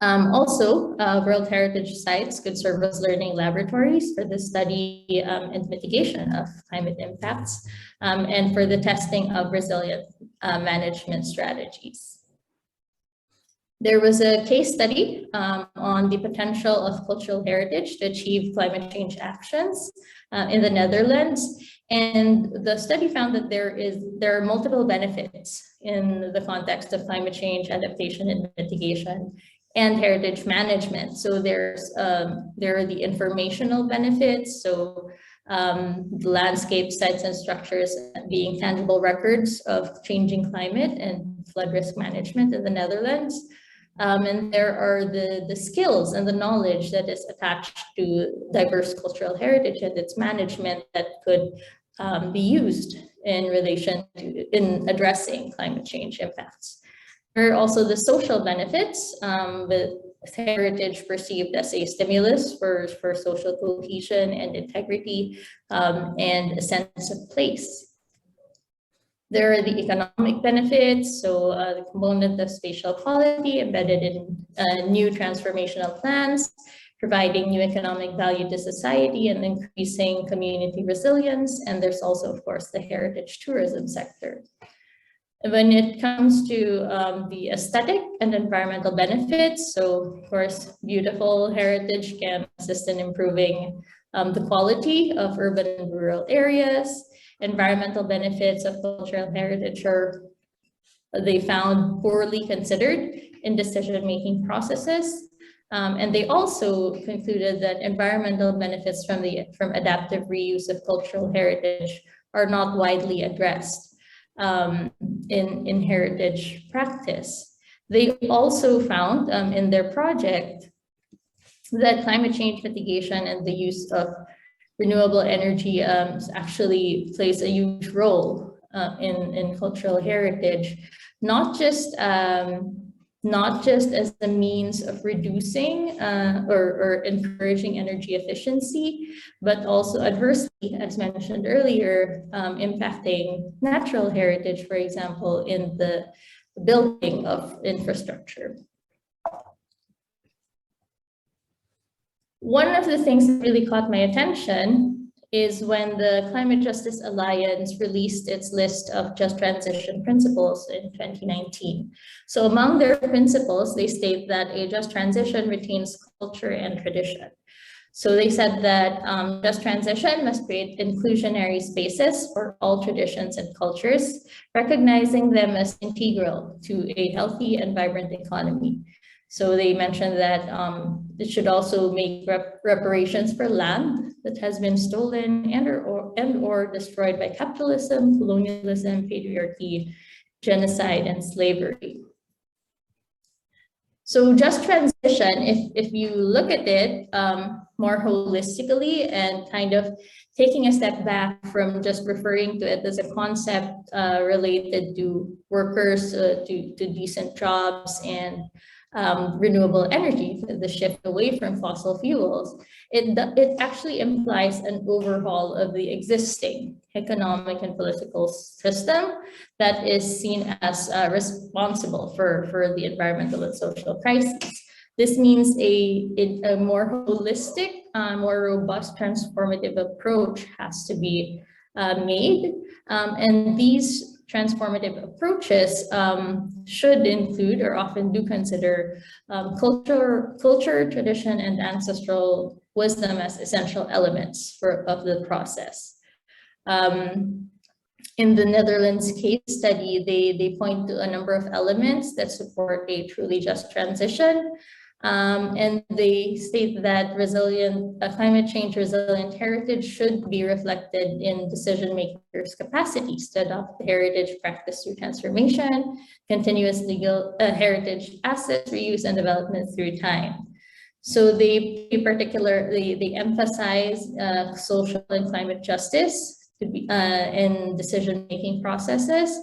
[SPEAKER 3] Also, World Heritage Sites could serve as learning laboratories for the study and mitigation of climate impacts, and for the testing of resilient management strategies. There was a case study on the potential of cultural heritage to achieve climate change actions in the Netherlands. And the study found that there are multiple benefits in the context of climate change adaptation and mitigation and heritage management. So there are the informational benefits. So landscape sites and structures being tangible records of changing climate and flood risk management in the Netherlands. And there are the skills and the knowledge that is attached to diverse cultural heritage and its management that could be used in relation to addressing climate change impacts. There are also the social benefits, with heritage perceived as a stimulus for social cohesion and integrity, and a sense of place. There are the economic benefits, so the component of spatial quality embedded in new transformational plans, providing new economic value to society and increasing community resilience. And there's also, of course, the heritage tourism sector. When it comes to the aesthetic and environmental benefits, so of course, beautiful heritage can assist in improving the quality of urban and rural areas. Environmental benefits of cultural heritage are, they found, poorly considered in decision-making processes. And they also concluded that environmental benefits from adaptive reuse of cultural heritage are not widely addressed in heritage practice. They also found in their project that climate change mitigation and the use of renewable energy actually plays a huge role in cultural heritage, not just as a means of reducing or encouraging energy efficiency, but also adversely, as mentioned earlier, impacting natural heritage, for example, in the building of infrastructure. One of the things that really caught my attention is when the Climate Justice Alliance released its list of just transition principles in 2019. So among their principles, they state that a just transition retains culture and tradition. So they said that just transition must create inclusionary spaces for all traditions and cultures, recognizing them as integral to a healthy and vibrant economy. So they mentioned that it should also make reparations for land that has been stolen and or destroyed by capitalism, colonialism, patriarchy, genocide, and slavery. So just transition, if you look at it, more holistically and kind of taking a step back from just referring to it as a concept related to workers, to decent jobs and renewable energy, the shift away from fossil fuels. It actually implies an overhaul of the existing economic and political system that is seen as responsible for the environmental and social crises. This means a more holistic, more robust, transformative approach has to be made. And these transformative approaches should include, or often do consider, culture, tradition, and ancestral wisdom as essential elements of the process. In the Netherlands case study, they point to a number of elements that support a truly just transition. And they state that climate change resilient heritage should be reflected in decision makers' capacities to adopt the heritage practice through transformation, continuous legal heritage assets reuse and development through time. So they emphasize social and climate justice to be in decision making processes.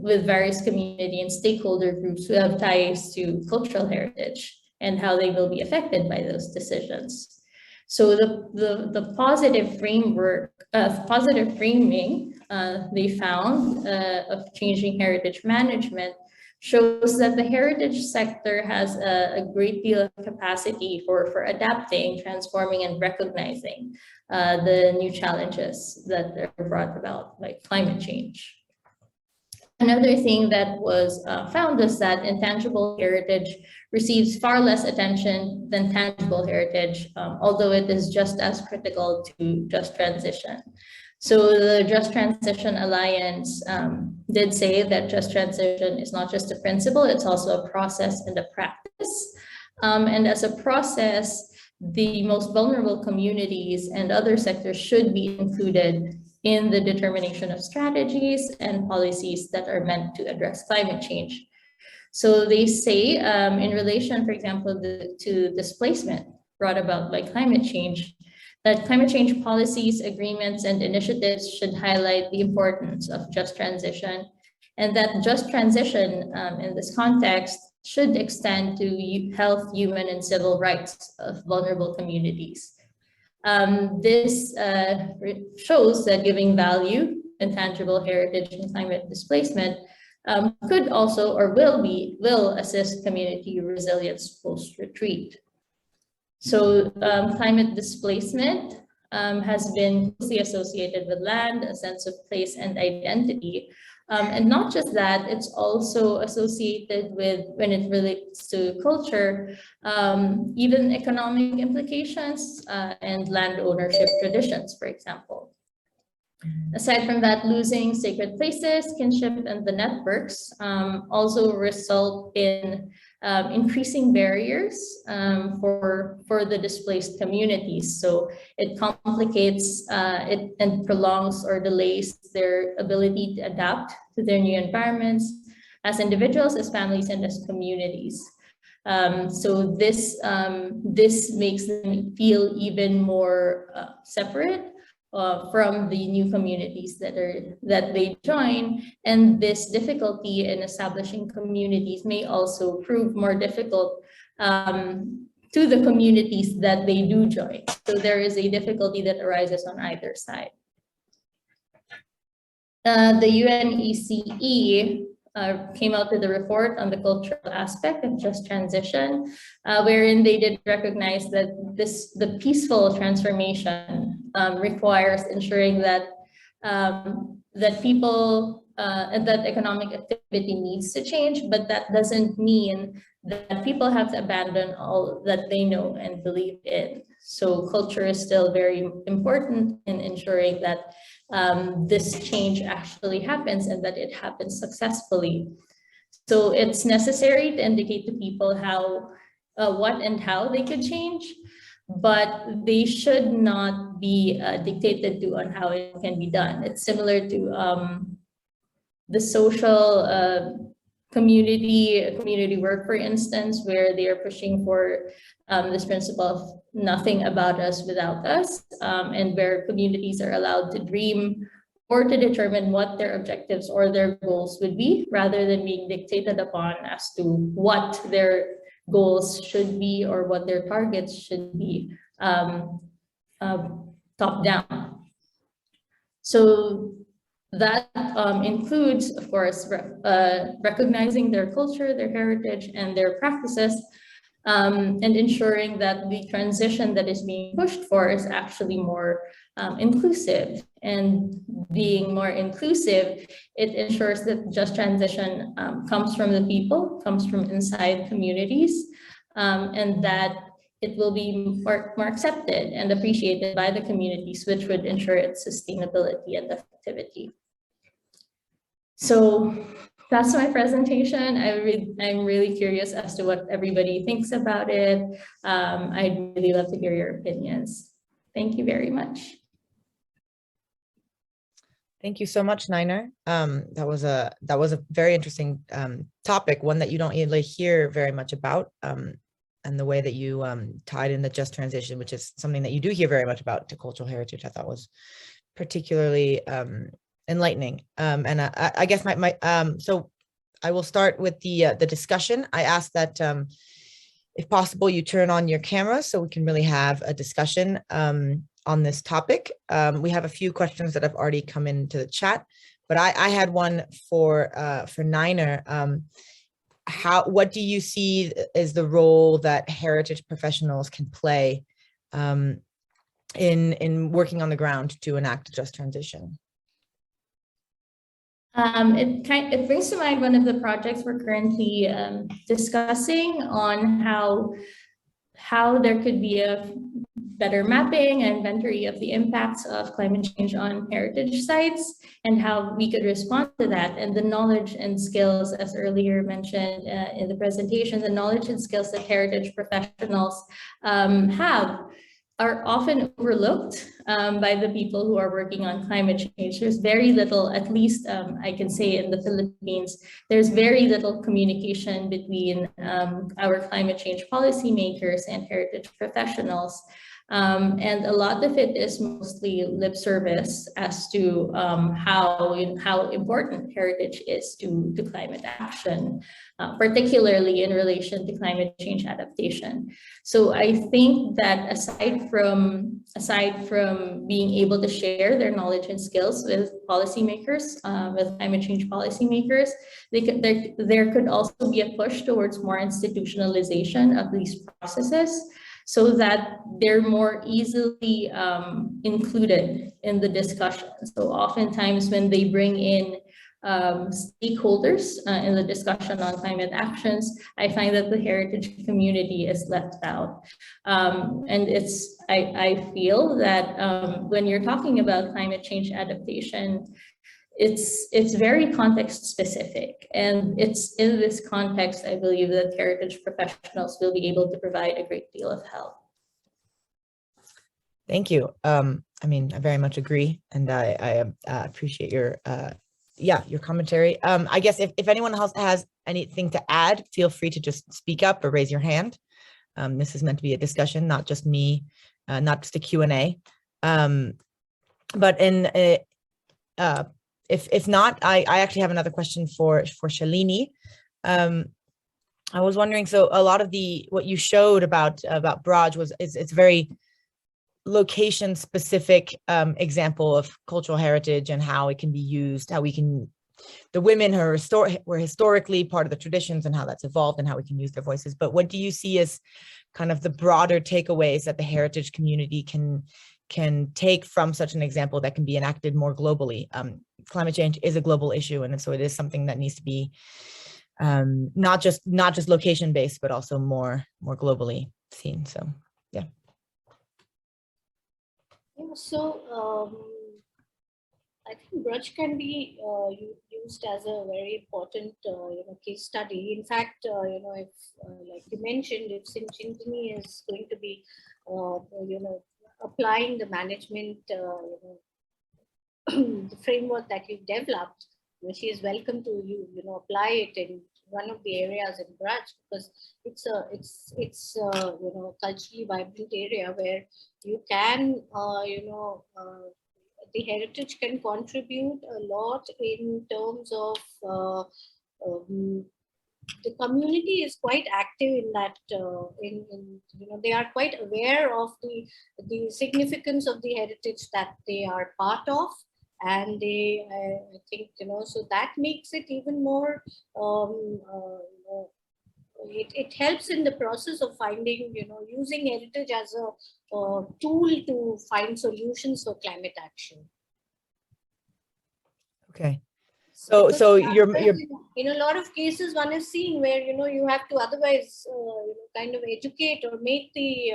[SPEAKER 3] With various community and stakeholder groups who have ties to cultural heritage and how they will be affected by those decisions. So the positive framework, positive framing they found of changing heritage management shows that the heritage sector has a great deal of capacity for adapting, transforming, and recognizing the new challenges that are brought about by climate change. Another thing that was found is that intangible heritage receives far less attention than tangible heritage, although it is just as critical to just transition. So the Just Transition Alliance did say that just transition is not just a principle, it's also a process and a practice. And as a process, the most vulnerable communities and other sectors should be included in the determination of strategies and policies that are meant to address climate change. So they say in relation, for example, to displacement brought about by climate change, that climate change policies, agreements, and initiatives should highlight the importance of just transition, and that just transition in this context should extend to health, human, and civil rights of vulnerable communities. This shows that giving value, intangible heritage, and climate displacement could also, or will assist community resilience post-retreat. So climate displacement has been closely associated with land, a sense of place and identity. And not just that, it's also associated with, when it relates to culture, even economic implications and land ownership traditions, for example. Aside from that, losing sacred places, kinship, and the networks also result in increasing barriers for the displaced communities. So it complicates it and prolongs or delays their ability to adapt to their new environments as individuals, as families, and as communities. So this makes them feel even more separate from the new communities that they join, and this difficulty in establishing communities may also prove more difficult to the communities that they do join. So there is a difficulty that arises on either side. The UNECE came out with a report on the cultural aspect of just transition, wherein they did recognize that the peaceful transformation requires ensuring that people and that economic activity needs to change, but that doesn't mean that people have to abandon all that they know and believe in. So culture is still very important in ensuring that this change actually happens and that it happens successfully. So it's necessary to indicate to people how, what and how they could change, but they should not be dictated to on how it can be done. It's similar to the social community work, for instance, where they are pushing for this principle of nothing about us without us, and where communities are allowed to dream or to determine what their objectives or their goals would be, rather than being dictated upon as to what their goals should be or what their targets should be, top down. So that includes, of course, recognizing their culture, their heritage, and their practices, and ensuring that the transition that is being pushed for is actually more inclusive. And being more inclusive, it ensures that just transition comes from the people, comes from inside communities, and that it will be more accepted and appreciated by the communities, which would ensure its sustainability and effectivity. So that's my presentation. I'm really curious as to what everybody thinks about it. I'd really love to hear your opinions. Thank you very much.
[SPEAKER 1] Thank you so much, Niner. That was a very interesting topic, one that you don't really hear very much about, and the way that you tied in the just transition, which is something that you do hear very much about, to cultural heritage, I thought was particularly enlightening. And I guess so I will start with the discussion. I ask that if possible, you turn on your camera so we can really have a discussion on this topic. We have a few questions that have already come into the chat, but I had one for Niner. What do you see as the role that heritage professionals can play in working on the ground to enact a just transition?
[SPEAKER 3] It brings to mind one of the projects we're currently discussing on how there could be a better mapping and inventory of the impacts of climate change on heritage sites, and how we could respond to that. And the knowledge and skills, as earlier mentioned in the presentation, the knowledge and skills that heritage professionals have are often overlooked by the people who are working on climate change. There's very little, at least I can say in the Philippines, there's very little communication between our climate change policymakers and heritage professionals. And a lot of it is mostly lip service as to how important heritage is to climate action, particularly in relation to climate change adaptation. So I think that aside from being able to share their knowledge and skills with policymakers, with climate change policymakers, there could also be a push towards more institutionalization of these processes, so that they're more easily included in the discussion. So oftentimes when they bring in stakeholders in the discussion on climate actions, I find that the heritage community is left out. And I feel that when you're talking about climate change adaptation, it's very context specific, and it's in this context, I believe, that heritage professionals will be able to provide a great deal of help.
[SPEAKER 1] Thank you. I mean, I very much agree, and I appreciate your commentary. I guess if anyone else has anything to add, feel free to just speak up or raise your hand. This is meant to be a discussion, not just me, not just a Q&A. But if not, I actually have another question for Shalini. I was wondering, so a lot of what you showed about Braj it's very location specific example of cultural heritage and how it can be used, how the women were historically part of the traditions and how that's evolved and how we can use their voices. But what do you see as kind of the broader takeaways that the heritage community can take from such an example that can be enacted more globally? Climate change is a global issue, and so it is something that needs to be not just location based, but also more globally seen. So yeah.
[SPEAKER 2] So I think Braj can be used as a very important case study. In fact, if like you mentioned, if Sanji is going to be applying the management the framework that you've developed, she is welcome to apply it in one of the areas in Braj, because it's culturally vibrant area where you can the heritage can contribute a lot in terms of the community is quite active in that they are quite aware of the significance of the heritage that they are part of, and they I think so that makes it even more it helps in the process of finding using heritage as a tool to find solutions for climate action.
[SPEAKER 1] Okay. So you're
[SPEAKER 2] in a lot of cases one is seeing where you have to otherwise kind of educate or make the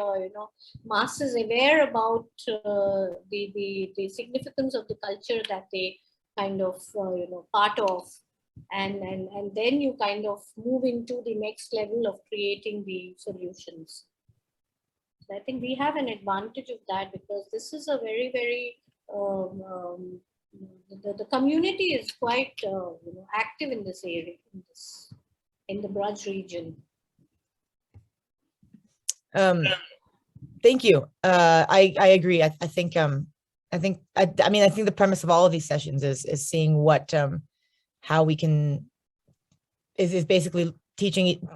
[SPEAKER 2] masses aware about the significance of the culture that they kind of part of, and then you kind of move into the next level of creating the solutions. So I think we have an advantage of that, because this is a very, very the community is quite active in this area, in the Braj region.
[SPEAKER 1] Thank you. I agree. I think the premise of all of these sessions is seeing what how we can is basically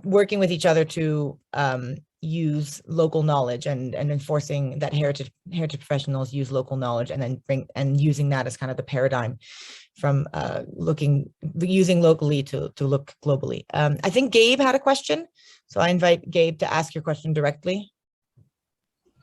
[SPEAKER 1] working with each other to use local knowledge and enforcing that heritage professionals use local knowledge, and then using that as kind of the paradigm from using locally to look globally. I think Gabe had a question, so I invite Gabe to ask your question directly.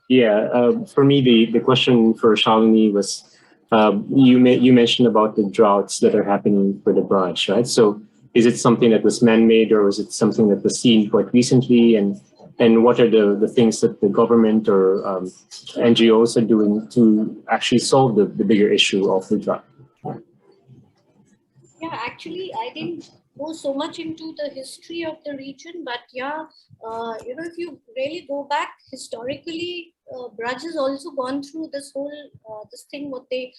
[SPEAKER 4] Yeah, for me, the question for Shalini was, you mentioned about the droughts that are happening for the Braj, right? So is it something that was man-made, or was it something that was seen quite recently? And what are the things that the government or NGOs are doing to actually solve the bigger issue of the drought?
[SPEAKER 2] Yeah, actually, I didn't go so much into the history of the region, but yeah, if you really go back historically, Braj has also gone through this whole this thing what they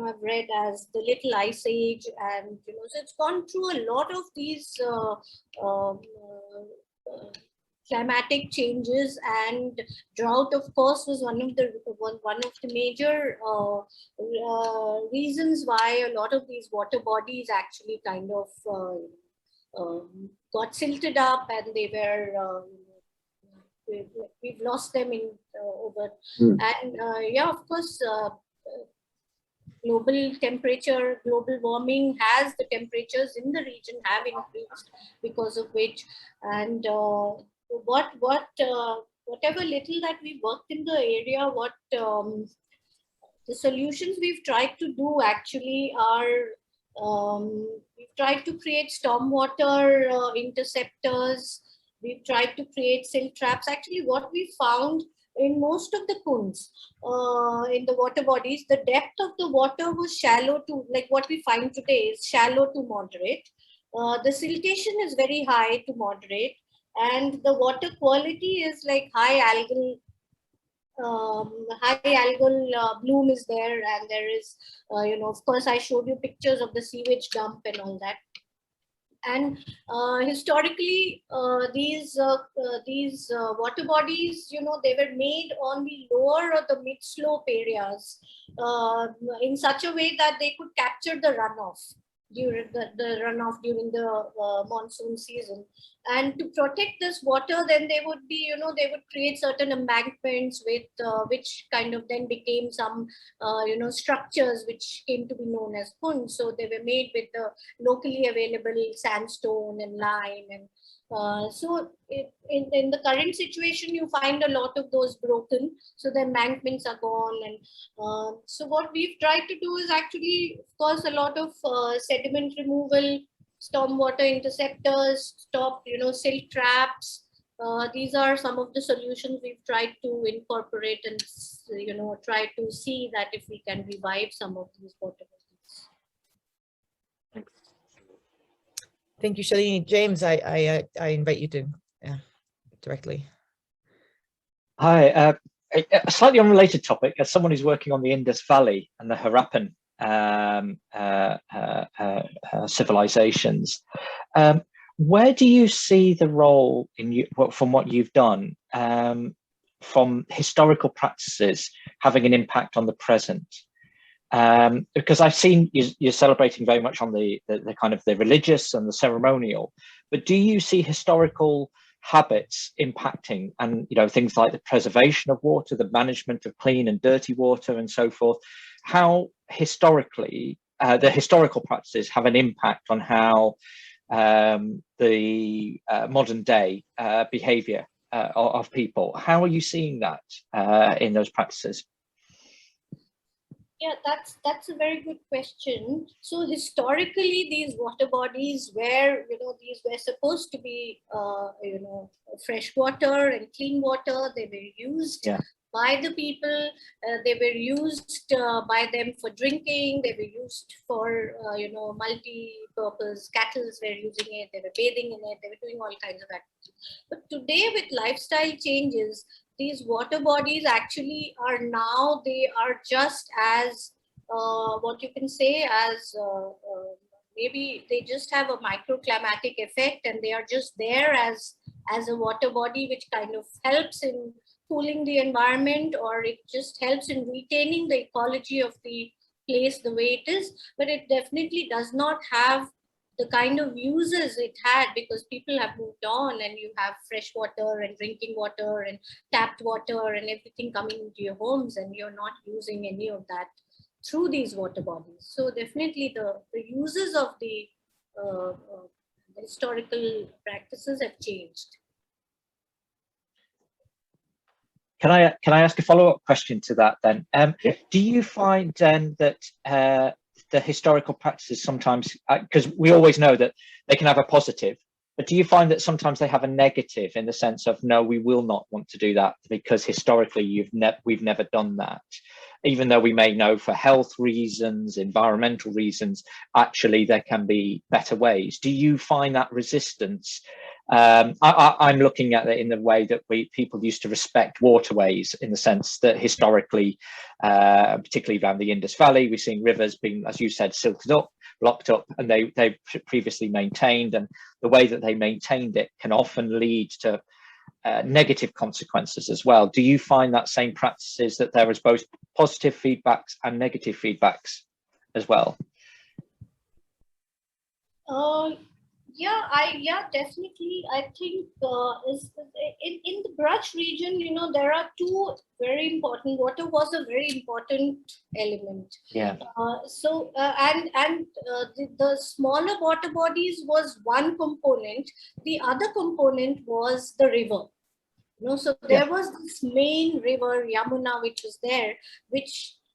[SPEAKER 2] have read as the Little Ice Age, and so it's gone through a lot of these climatic changes, and drought, of course, was one of the major reasons why a lot of these water bodies actually kind of got silted up, and they were we've lost them in over. And yeah, of course, global warming has the temperatures in the region have increased, because of which, and whatever little that we worked in the area, what the solutions we've tried to do actually are we've tried to create stormwater interceptors. We've tried to create silt traps. Actually, what we found in most of the kunds, in the water bodies, the depth of the water was shallow to, like what we find today is shallow to moderate. The siltation is very high to moderate, and the water quality is like high algal bloom is there, and there is, of course, I showed you pictures of the sewage dump and all that. And historically, these water bodies, they were made on the lower or the mid slope areas in such a way that they could capture the runoff during the runoff during the monsoon season. And to protect this water, then they would be, they would create certain embankments with which kind of then became some, structures which came to be known as kunds. So they were made with the locally available sandstone and lime. And so in the current situation, you find a lot of those broken. So the embankments are gone. And so what we've tried to do is actually, of course, a lot of sediment removal, stormwater interceptors, stop, silt traps. These are some of the solutions we've tried to incorporate, and try to see that if we can revive some of these water bodies.
[SPEAKER 4] Thanks.
[SPEAKER 1] Thank you, Shalini. James, I invite you to directly.
[SPEAKER 5] Hi, a slightly unrelated topic. As someone who's working on the Indus Valley and the Harappan civilizations. Where do you see the role in you, from what you've done, from historical practices having an impact on the present? Because I've seen you're celebrating very much on the kind of the religious and the ceremonial, but do you see historical habits impacting, and things like the preservation of water, the management of clean and dirty water, and so forth? How historically the historical practices have an impact on how the modern day behavior of people? How are you seeing that in those practices?
[SPEAKER 2] Yeah, that's a very good question. So historically, these water bodies were, these were supposed to be, fresh water and clean water. They were used by the people. They were used by them for drinking. They were used for, multi-purpose. Cattle were using it. They were bathing in it. They were doing all kinds of activities. But today, with lifestyle changes, these water bodies actually are now, they are just as, what you can say as, maybe they just have a microclimatic effect, and they are just there as a water body, which kind of helps in cooling the environment, or it just helps in retaining the ecology of the place the way it is. But it definitely does not have the kind of uses it had, because people have moved on, and you have fresh water and drinking water and tapped water and everything coming into your homes, and you're not using any of that through these water bodies. So definitely the uses of the historical practices have changed.
[SPEAKER 5] Can I ask a follow-up question to that then? Do you find then that the historical practices sometimes, because we always know that they can have a positive, but do you find that sometimes they have a negative, in the sense of, no, we will not want to do that because historically we've never done that, even though we may know for health reasons, environmental reasons, actually there can be better ways? Do you find that resistance? I'm looking at it in the way that people used to respect waterways, in the sense that historically, particularly around the Indus Valley, we're seeing rivers being, as you said, silted up, blocked up, and they previously maintained, and the way that they maintained it can often lead to negative consequences as well. Do you find that same practices, that there is both positive feedbacks and negative feedbacks as well?
[SPEAKER 2] Yeah, definitely. I think in the Braj region, there are two very important. Water was a very important element.
[SPEAKER 5] Yeah.
[SPEAKER 2] The smaller water bodies was one component. The other component was the river. So there was this main river, Yamuna, which was there.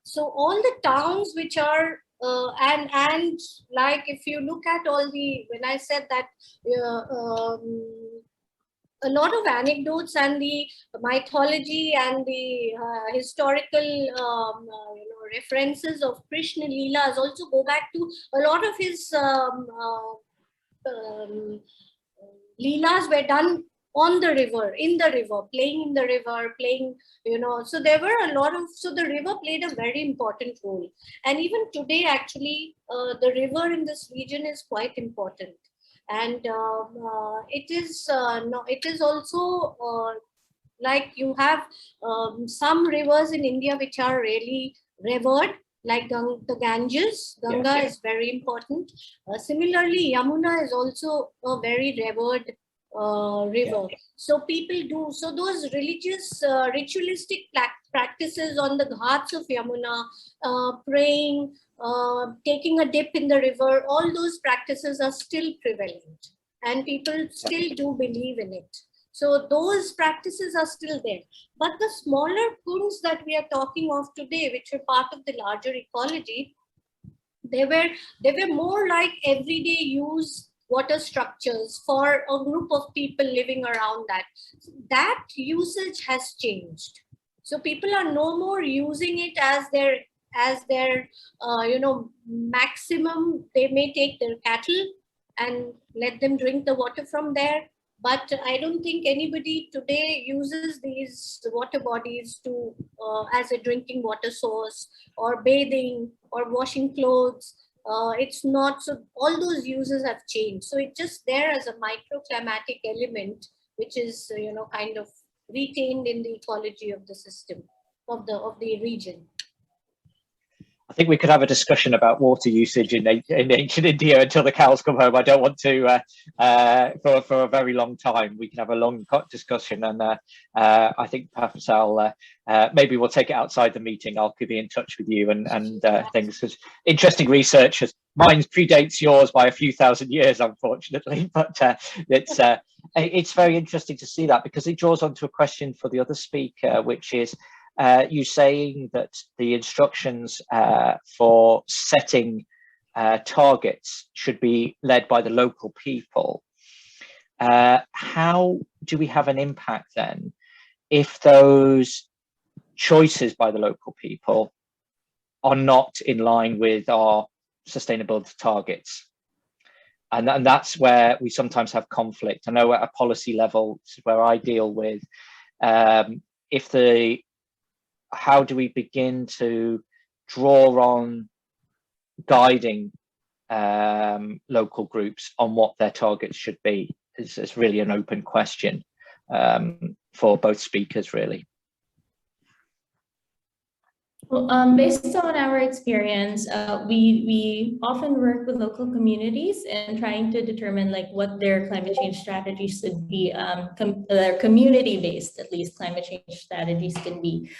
[SPEAKER 2] So all the towns which are and like, if you look at all the, when I said that a lot of anecdotes and the mythology and the historical references of Krishna Leelas also go back to a lot of his Leelas were done on the river, in the river, playing in the river, playing, so there were a lot of, so the river played a very important role. And even today, actually, the river in this region is quite important. And it is also like, you have some rivers in India which are really revered, like the Ganges. Ganga is very important. Similarly, Yamuna is also a very revered river. So people do, so those religious ritualistic practices on the ghats of Yamuna, praying, taking a dip in the river, all those practices are still prevalent, and people still do believe in it. So those practices are still there. But the smaller kunds that we are talking of today, which are part of the larger ecology, they were more like everyday use water structures for a group of people living around that. That usage has changed. So people are no more using it as their maximum. They may take their cattle and let them drink the water from there. But I don't think anybody today uses these water bodies to as a drinking water source or bathing or washing clothes. It's not, so all those uses have changed. So it's just there as a microclimatic element, which is kind of retained in the ecology of the system of the region.
[SPEAKER 5] I think we could have a discussion about water usage in ancient India until the cows come home. I don't want to for a very long time. We can have a long discussion, and I think perhaps I'll maybe we'll take it outside the meeting. I'll be in touch with you and things, because interesting research. Mine predates yours by a few thousand years, unfortunately, but it's very interesting to see that, because it draws onto a question for the other speaker, which is you saying that the instructions for setting targets should be led by the local people. How do we have an impact then if those choices by the local people are not in line with our sustainability targets? And that's where we sometimes have conflict. I know at a policy level, where I deal with, how do we begin to draw on guiding local groups on what their targets should be? It's really an open question for both speakers, really.
[SPEAKER 3] Well, based on our experience, we often work with local communities and trying to determine like what their climate change strategies should be, their community-based, at least, climate change strategies can be.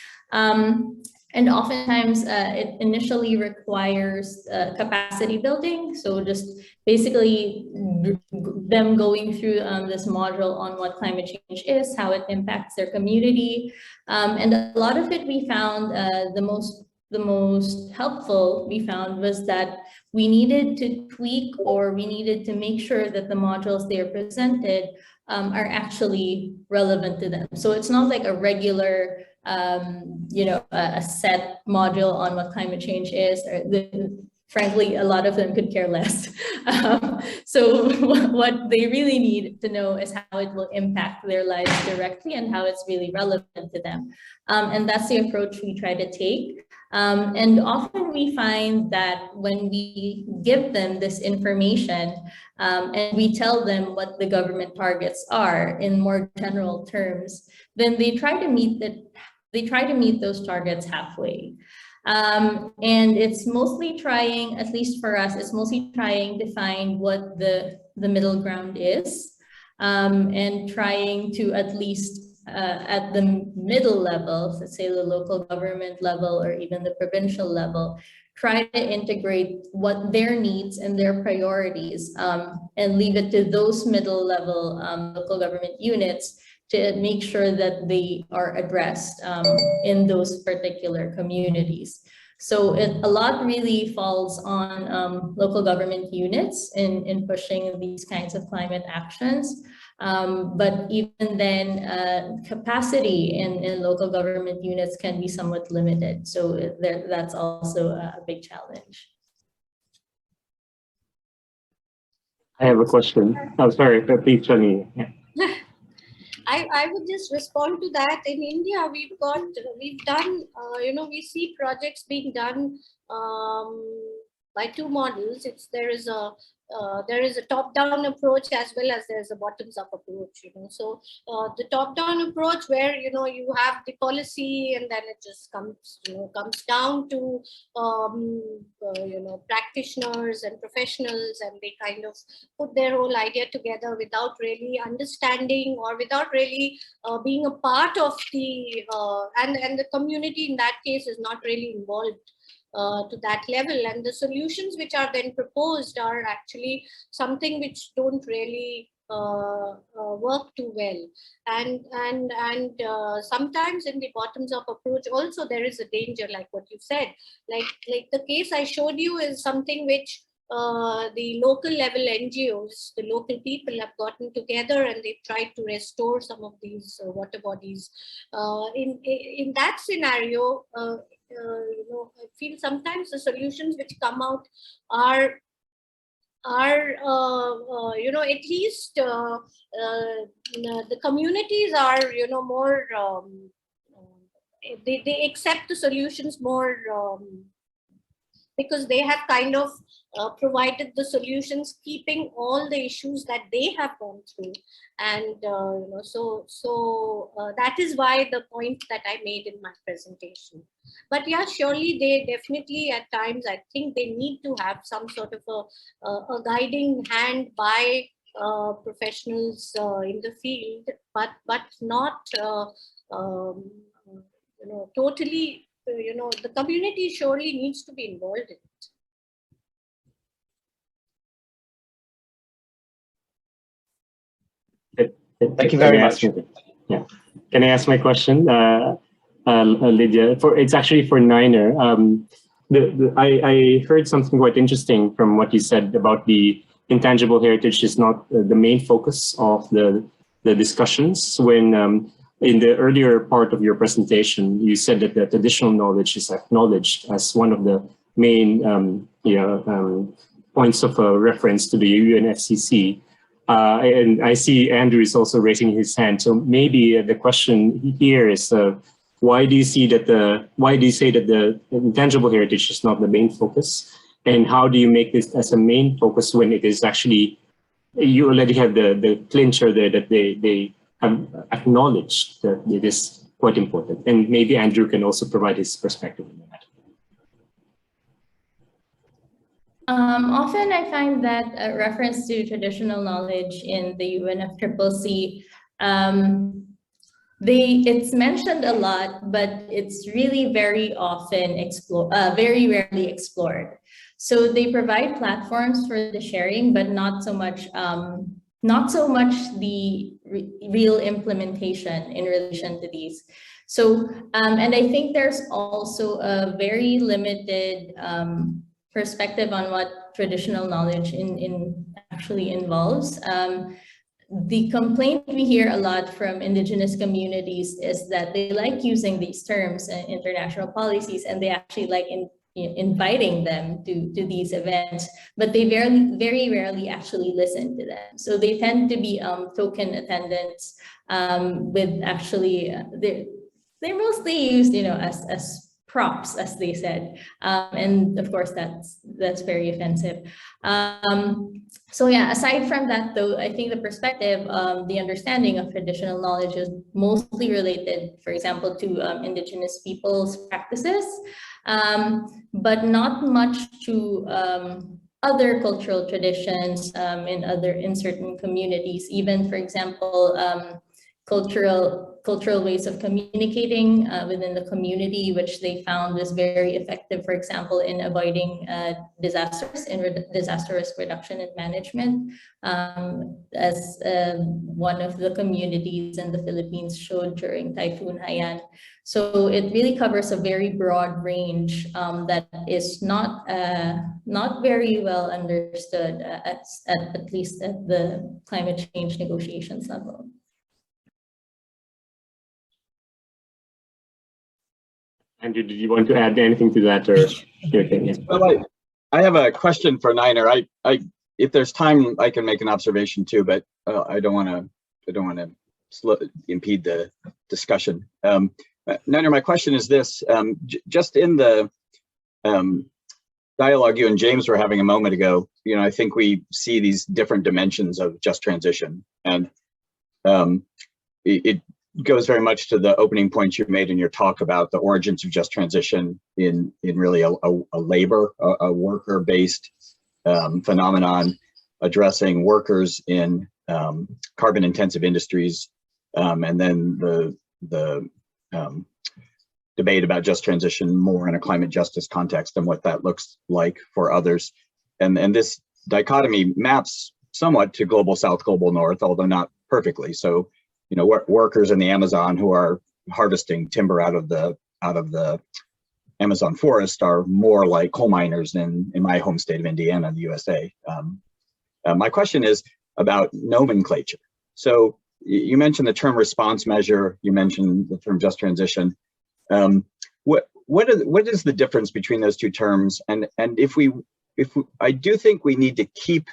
[SPEAKER 3] And oftentimes it initially requires capacity building. So just basically them going through this module on what climate change is, how it impacts their community. And a lot of it we found, the most helpful we found was that we needed to tweak, or we needed to make sure that the modules they are presented are actually relevant to them. So it's not like a regular a set module on what climate change is. Frankly, a lot of them could care less. So what they really need to know is how it will impact their lives directly and how it's really relevant to them. And that's the approach we try to take. And often we find that when we give them this information and we tell them what the government targets are in more general terms, then they try to meet those targets halfway. And it's mostly trying, at least for us, it's mostly trying to find what the middle ground is, and trying to, at least at the middle level, let's say the local government level or even the provincial level, try to integrate what their needs and their priorities, and leave it to those middle level local government units to make sure that they are addressed in those particular communities. So a lot really falls on local government units in pushing these kinds of climate actions. But even then, capacity in local government units can be somewhat limited. So that's also a big challenge.
[SPEAKER 4] I have a question. Oh, sorry, please, Shani.
[SPEAKER 2] I would just respond to that. In India, we've done, we see projects being done by two models. There is a top-down approach as well as there's a bottoms-up approach. So the top-down approach, where you have the policy, and then it just comes down to practitioners and professionals, and they kind of put their whole idea together without really understanding or without really being a part of the and the community in that case is not really involved to that level, and the solutions which are then proposed are actually something which don't really work too well. And sometimes in the bottoms-up approach also there is a danger, like what you said, like the case I showed you is something which the local level NGOs, the local people have gotten together and they've tried to restore some of these water bodies. In that scenario, I feel sometimes the solutions which come out are are, at least the communities are, more, they accept the solutions more, because they have kind of provided the solutions, keeping all the issues that they have gone through. And, that is why the point that I made in my presentation. But yeah, surely they definitely at times, I think they need to have some sort of a guiding hand by professionals in the field, but not, totally, the community surely needs to be involved in it.
[SPEAKER 5] Thank you very much.
[SPEAKER 4] Yeah. Can I ask my question, Lydia? It's actually for Niner. I heard something quite interesting from what you said about the intangible heritage is not the main focus of the discussions. When in the earlier part of your presentation, you said that the traditional knowledge is acknowledged as one of the main points of reference to the UNFCCC. And I see Andrew is also raising his hand. So maybe the question here is, why do you say that the intangible heritage is not the main focus? And how do you make this as a main focus when it is actually, you already have the clincher there that they have acknowledged that it is quite important? And maybe Andrew can also provide his perspective on that.
[SPEAKER 3] Often I find that a reference to traditional knowledge in the UNFCCC, it's mentioned a lot, but it's really very often very rarely explored. So they provide platforms for the sharing, but not so much the real implementation in relation to these. So, and I think there's also a very limited perspective on what traditional knowledge actually involves. The complaint we hear a lot from indigenous communities is that they like using these terms in international policies, and they actually like inviting them to these events, but they very rarely actually listen to them. So they tend to be token attendants, with actually they're mostly used, as props, as they said, and of course that's very offensive. So yeah, aside from that, though, I think the perspective, the understanding of traditional knowledge is mostly related, for example, to indigenous people's practices, but not much to other cultural traditions in certain communities. Even, for example, cultural ways of communicating within the community, which they found was very effective, for example, in avoiding disasters, in disaster risk reduction and management, as one of the communities in the Philippines showed during Typhoon Haiyan. So it really covers a very broad range that is not very well understood, at least at the climate change negotiations level.
[SPEAKER 4] Andrew, did you want to add anything to that, or?
[SPEAKER 6] Well, I have a question for Niner. If there's time, I can make an observation too, but I don't want to impede the discussion. Niner, my question is this: just in the dialogue you and James were having a moment ago, I think we see these different dimensions of just transition, and it goes very much to the opening points you made in your talk about the origins of just transition in really a worker-based phenomenon, addressing workers in carbon-intensive industries, and then the debate about just transition more in a climate justice context and what that looks like for others. And this dichotomy maps somewhat to global south, global north, although not perfectly. So, workers in the Amazon who are harvesting timber out of the Amazon forest are more like coal miners in my home state of Indiana, the USA. My question is about nomenclature. So you mentioned the term response measure, you mentioned the term just transition. What is the difference between those two terms? And if we I do think we need to keep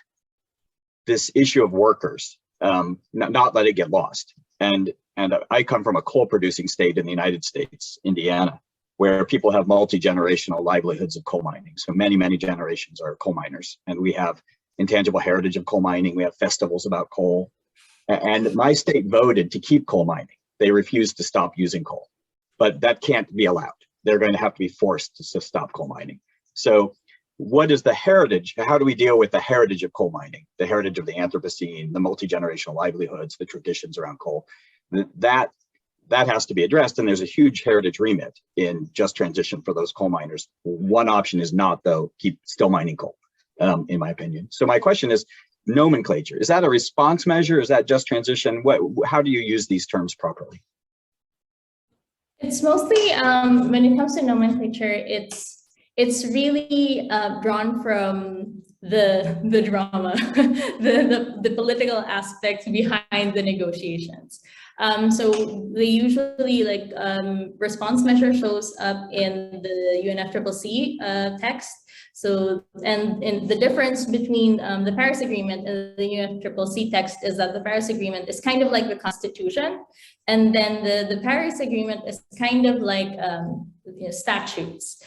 [SPEAKER 6] this issue of workers, not let it get lost. And I come from a coal producing state in the United States, Indiana, where people have multi-generational livelihoods of coal mining. So many, many generations are coal miners. And we have intangible heritage of coal mining. We have festivals about coal. And my state voted to keep coal mining. They refused to stop using coal, but that can't be allowed. They're going to have to be forced to stop coal mining. So what is the heritage? How do we deal with the heritage of coal mining, the heritage of the Anthropocene, the multi-generational livelihoods, the traditions around coal? That has to be addressed, and there's a huge heritage remit in just transition for those coal miners. One option is not, though, keep still mining coal, in my opinion. So my question is, nomenclature, is that a response measure? Is that just transition? How do you use these terms properly?
[SPEAKER 3] It's mostly, when it comes to nomenclature, it's really drawn from the drama, the political aspects behind the negotiations. So they usually, like, response measure shows up in the UNFCCC text. So, and the difference between the Paris Agreement and the UNFCCC text is that the Paris Agreement is kind of like the Constitution, and then the Paris Agreement is kind of like statutes.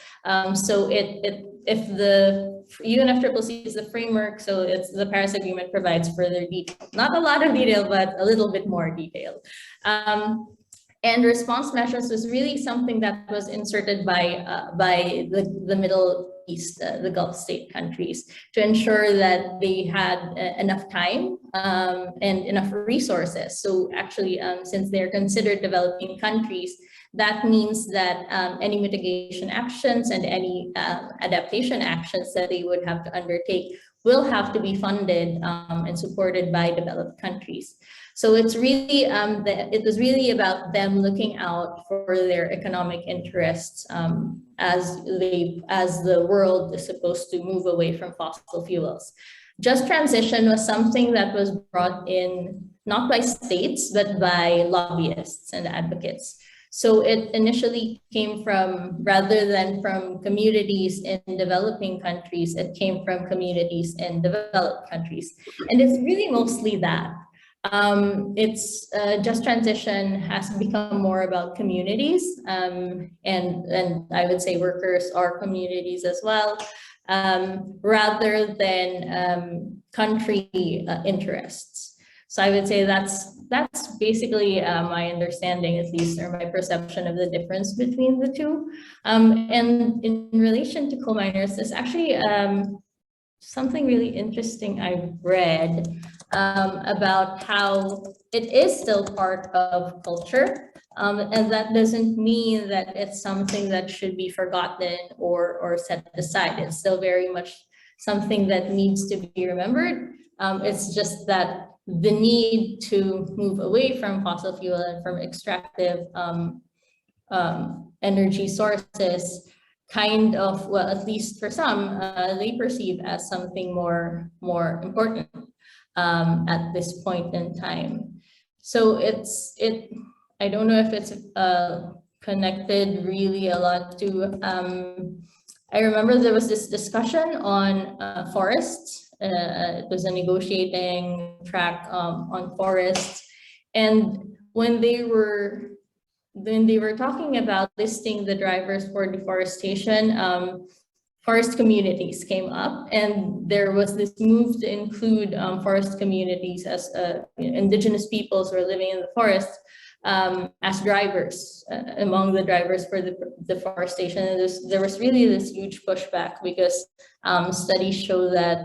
[SPEAKER 3] So if the UNFCCC is the framework, so it's the Paris Agreement provides further detail. Not a lot of detail, but a little bit more detail. And response measures was really something that was inserted by the Middle East, the Gulf state countries, to ensure that they had enough time and enough resources. So actually, since they're considered developing countries, that means that any mitigation actions and any adaptation actions that they would have to undertake will have to be funded and supported by developed countries. So it's really, it was really about them looking out for their economic interests as the world is supposed to move away from fossil fuels. Just transition was something that was brought in not by states, but by lobbyists and advocates. So it initially came from, rather than from communities in developing countries, it came from communities in developed countries. And it's really mostly that. Just transition has become more about communities, and I would say workers are communities as well, rather than country interests. So I would say that's basically my understanding, at least, or my perception of the difference between the two. And in relation to coal miners, there's actually something really interesting I read about how it is still part of culture. And that doesn't mean that it's something that should be forgotten or set aside. It's still very much something that needs to be remembered. It's just that the need to move away from fossil fuel and from extractive energy sources kind of, well, at least for some, they perceive as something more important at this point in time. So I don't know if it's connected really a lot to, I remember there was this discussion on forests. It was a negotiating track on forests. And when they were talking about listing the drivers for deforestation, forest communities came up, and there was this move to include forest communities as indigenous peoples who are living in the forest as drivers, among the drivers for the deforestation. And there was really this huge pushback because studies show that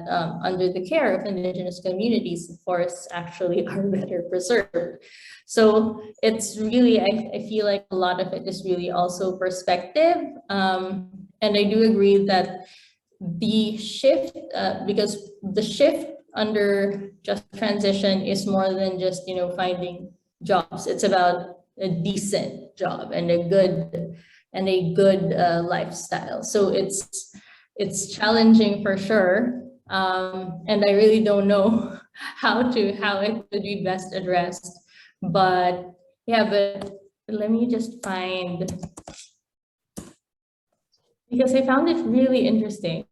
[SPEAKER 3] under the care of indigenous communities, the forests actually are better preserved. So it's really, I feel like a lot of it is really also perspective. And I do agree that the shift, because the shift under just transition is more than just, finding jobs. It's about a decent job and a good lifestyle. So it's challenging for sure. And I really don't know how it would be best addressed. But yeah, but let me just find, because I found it really interesting.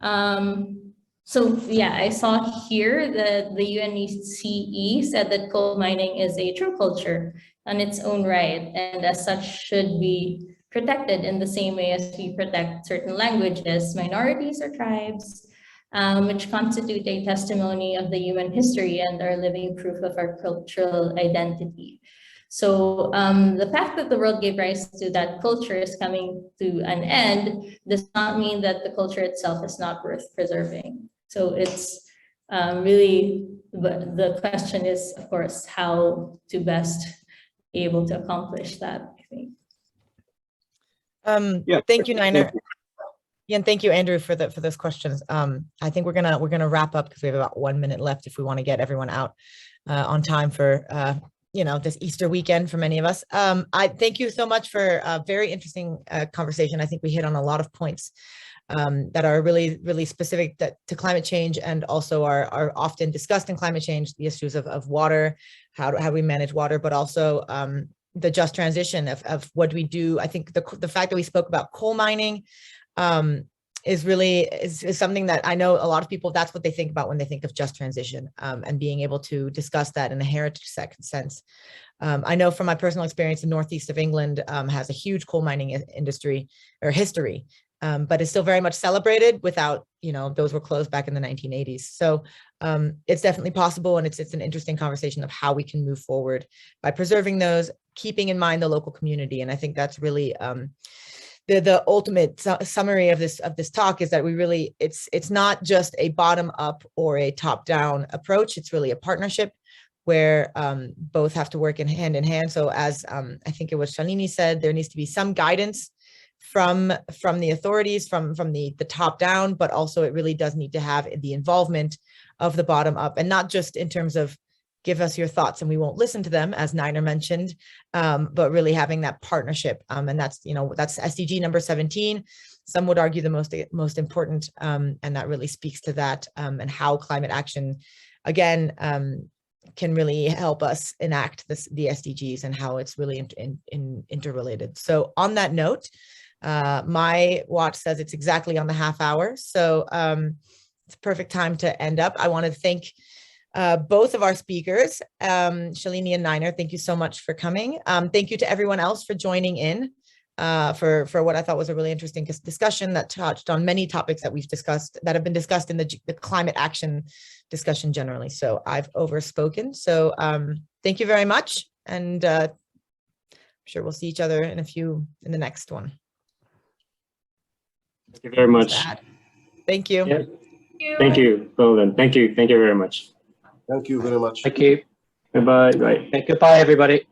[SPEAKER 3] So yeah, I saw here that the UNECE said that coal mining is a true culture on its own right, and as such should be protected in the same way as we protect certain languages, minorities, or tribes, which constitute a testimony of the human history and are living proof of our cultural identity. So the fact that the world gave rise to that culture is coming to an end does not mean that the culture itself is not worth preserving. So it's really, the question is, of course, how to best be able to accomplish that, I think.
[SPEAKER 1] Thank you, Niner. Yeah, and thank you, Andrew, for those questions. I think we're gonna wrap up because we have about 1 minute left if we want to get everyone out on time for this Easter weekend for many of us. I thank you so much for a very interesting conversation. I think we hit on a lot of points that are really, really specific to climate change and also are often discussed in climate change, the issues of water, how we manage water, but also the just transition of what we do. I think the fact that we spoke about coal mining is something that I know a lot of people, that's what they think about when they think of just transition, and being able to discuss that in a heritage sense. I know from my personal experience, the northeast of England has a huge coal mining industry or history, but it's still very much celebrated without, those were closed back in the 1980s. So it's definitely possible, and it's an interesting conversation of how we can move forward by preserving those, keeping in mind the local community. And I think that's really the ultimate summary of this talk is that we really, it's not just a bottom up or a top down approach. It's really a partnership where both have to work hand in hand. So as I think it was Shalini said, there needs to be some guidance from the authorities, from the top down, but also it really does need to have the involvement of the bottom up, and not just in terms of give us your thoughts and we won't listen to them, as Niner mentioned, but really having that partnership. And that's SDG number 17. Some would argue the most important, and that really speaks to that, and how climate action, again, can really help us enact the SDGs and how it's really interrelated. So on that note, my watch says it's exactly on the half hour. So it's a perfect time to end up. I want to thank both of our speakers, Shalini and Niner. Thank you so much for coming. Thank you to everyone else for joining in for what I thought was a really interesting discussion that touched on many topics that we've discussed, that have been discussed in the climate action discussion generally. So I've overspoken. So thank you very much. And I'm sure we'll see each other in the next one.
[SPEAKER 4] Thank you very much.
[SPEAKER 1] Thank you.
[SPEAKER 4] Yeah. Thank you. Well done. Thank you. Thank you very much.
[SPEAKER 7] Thank you very much.
[SPEAKER 5] Thank you.
[SPEAKER 4] Bye-bye. Bye.
[SPEAKER 5] Okay, goodbye, everybody.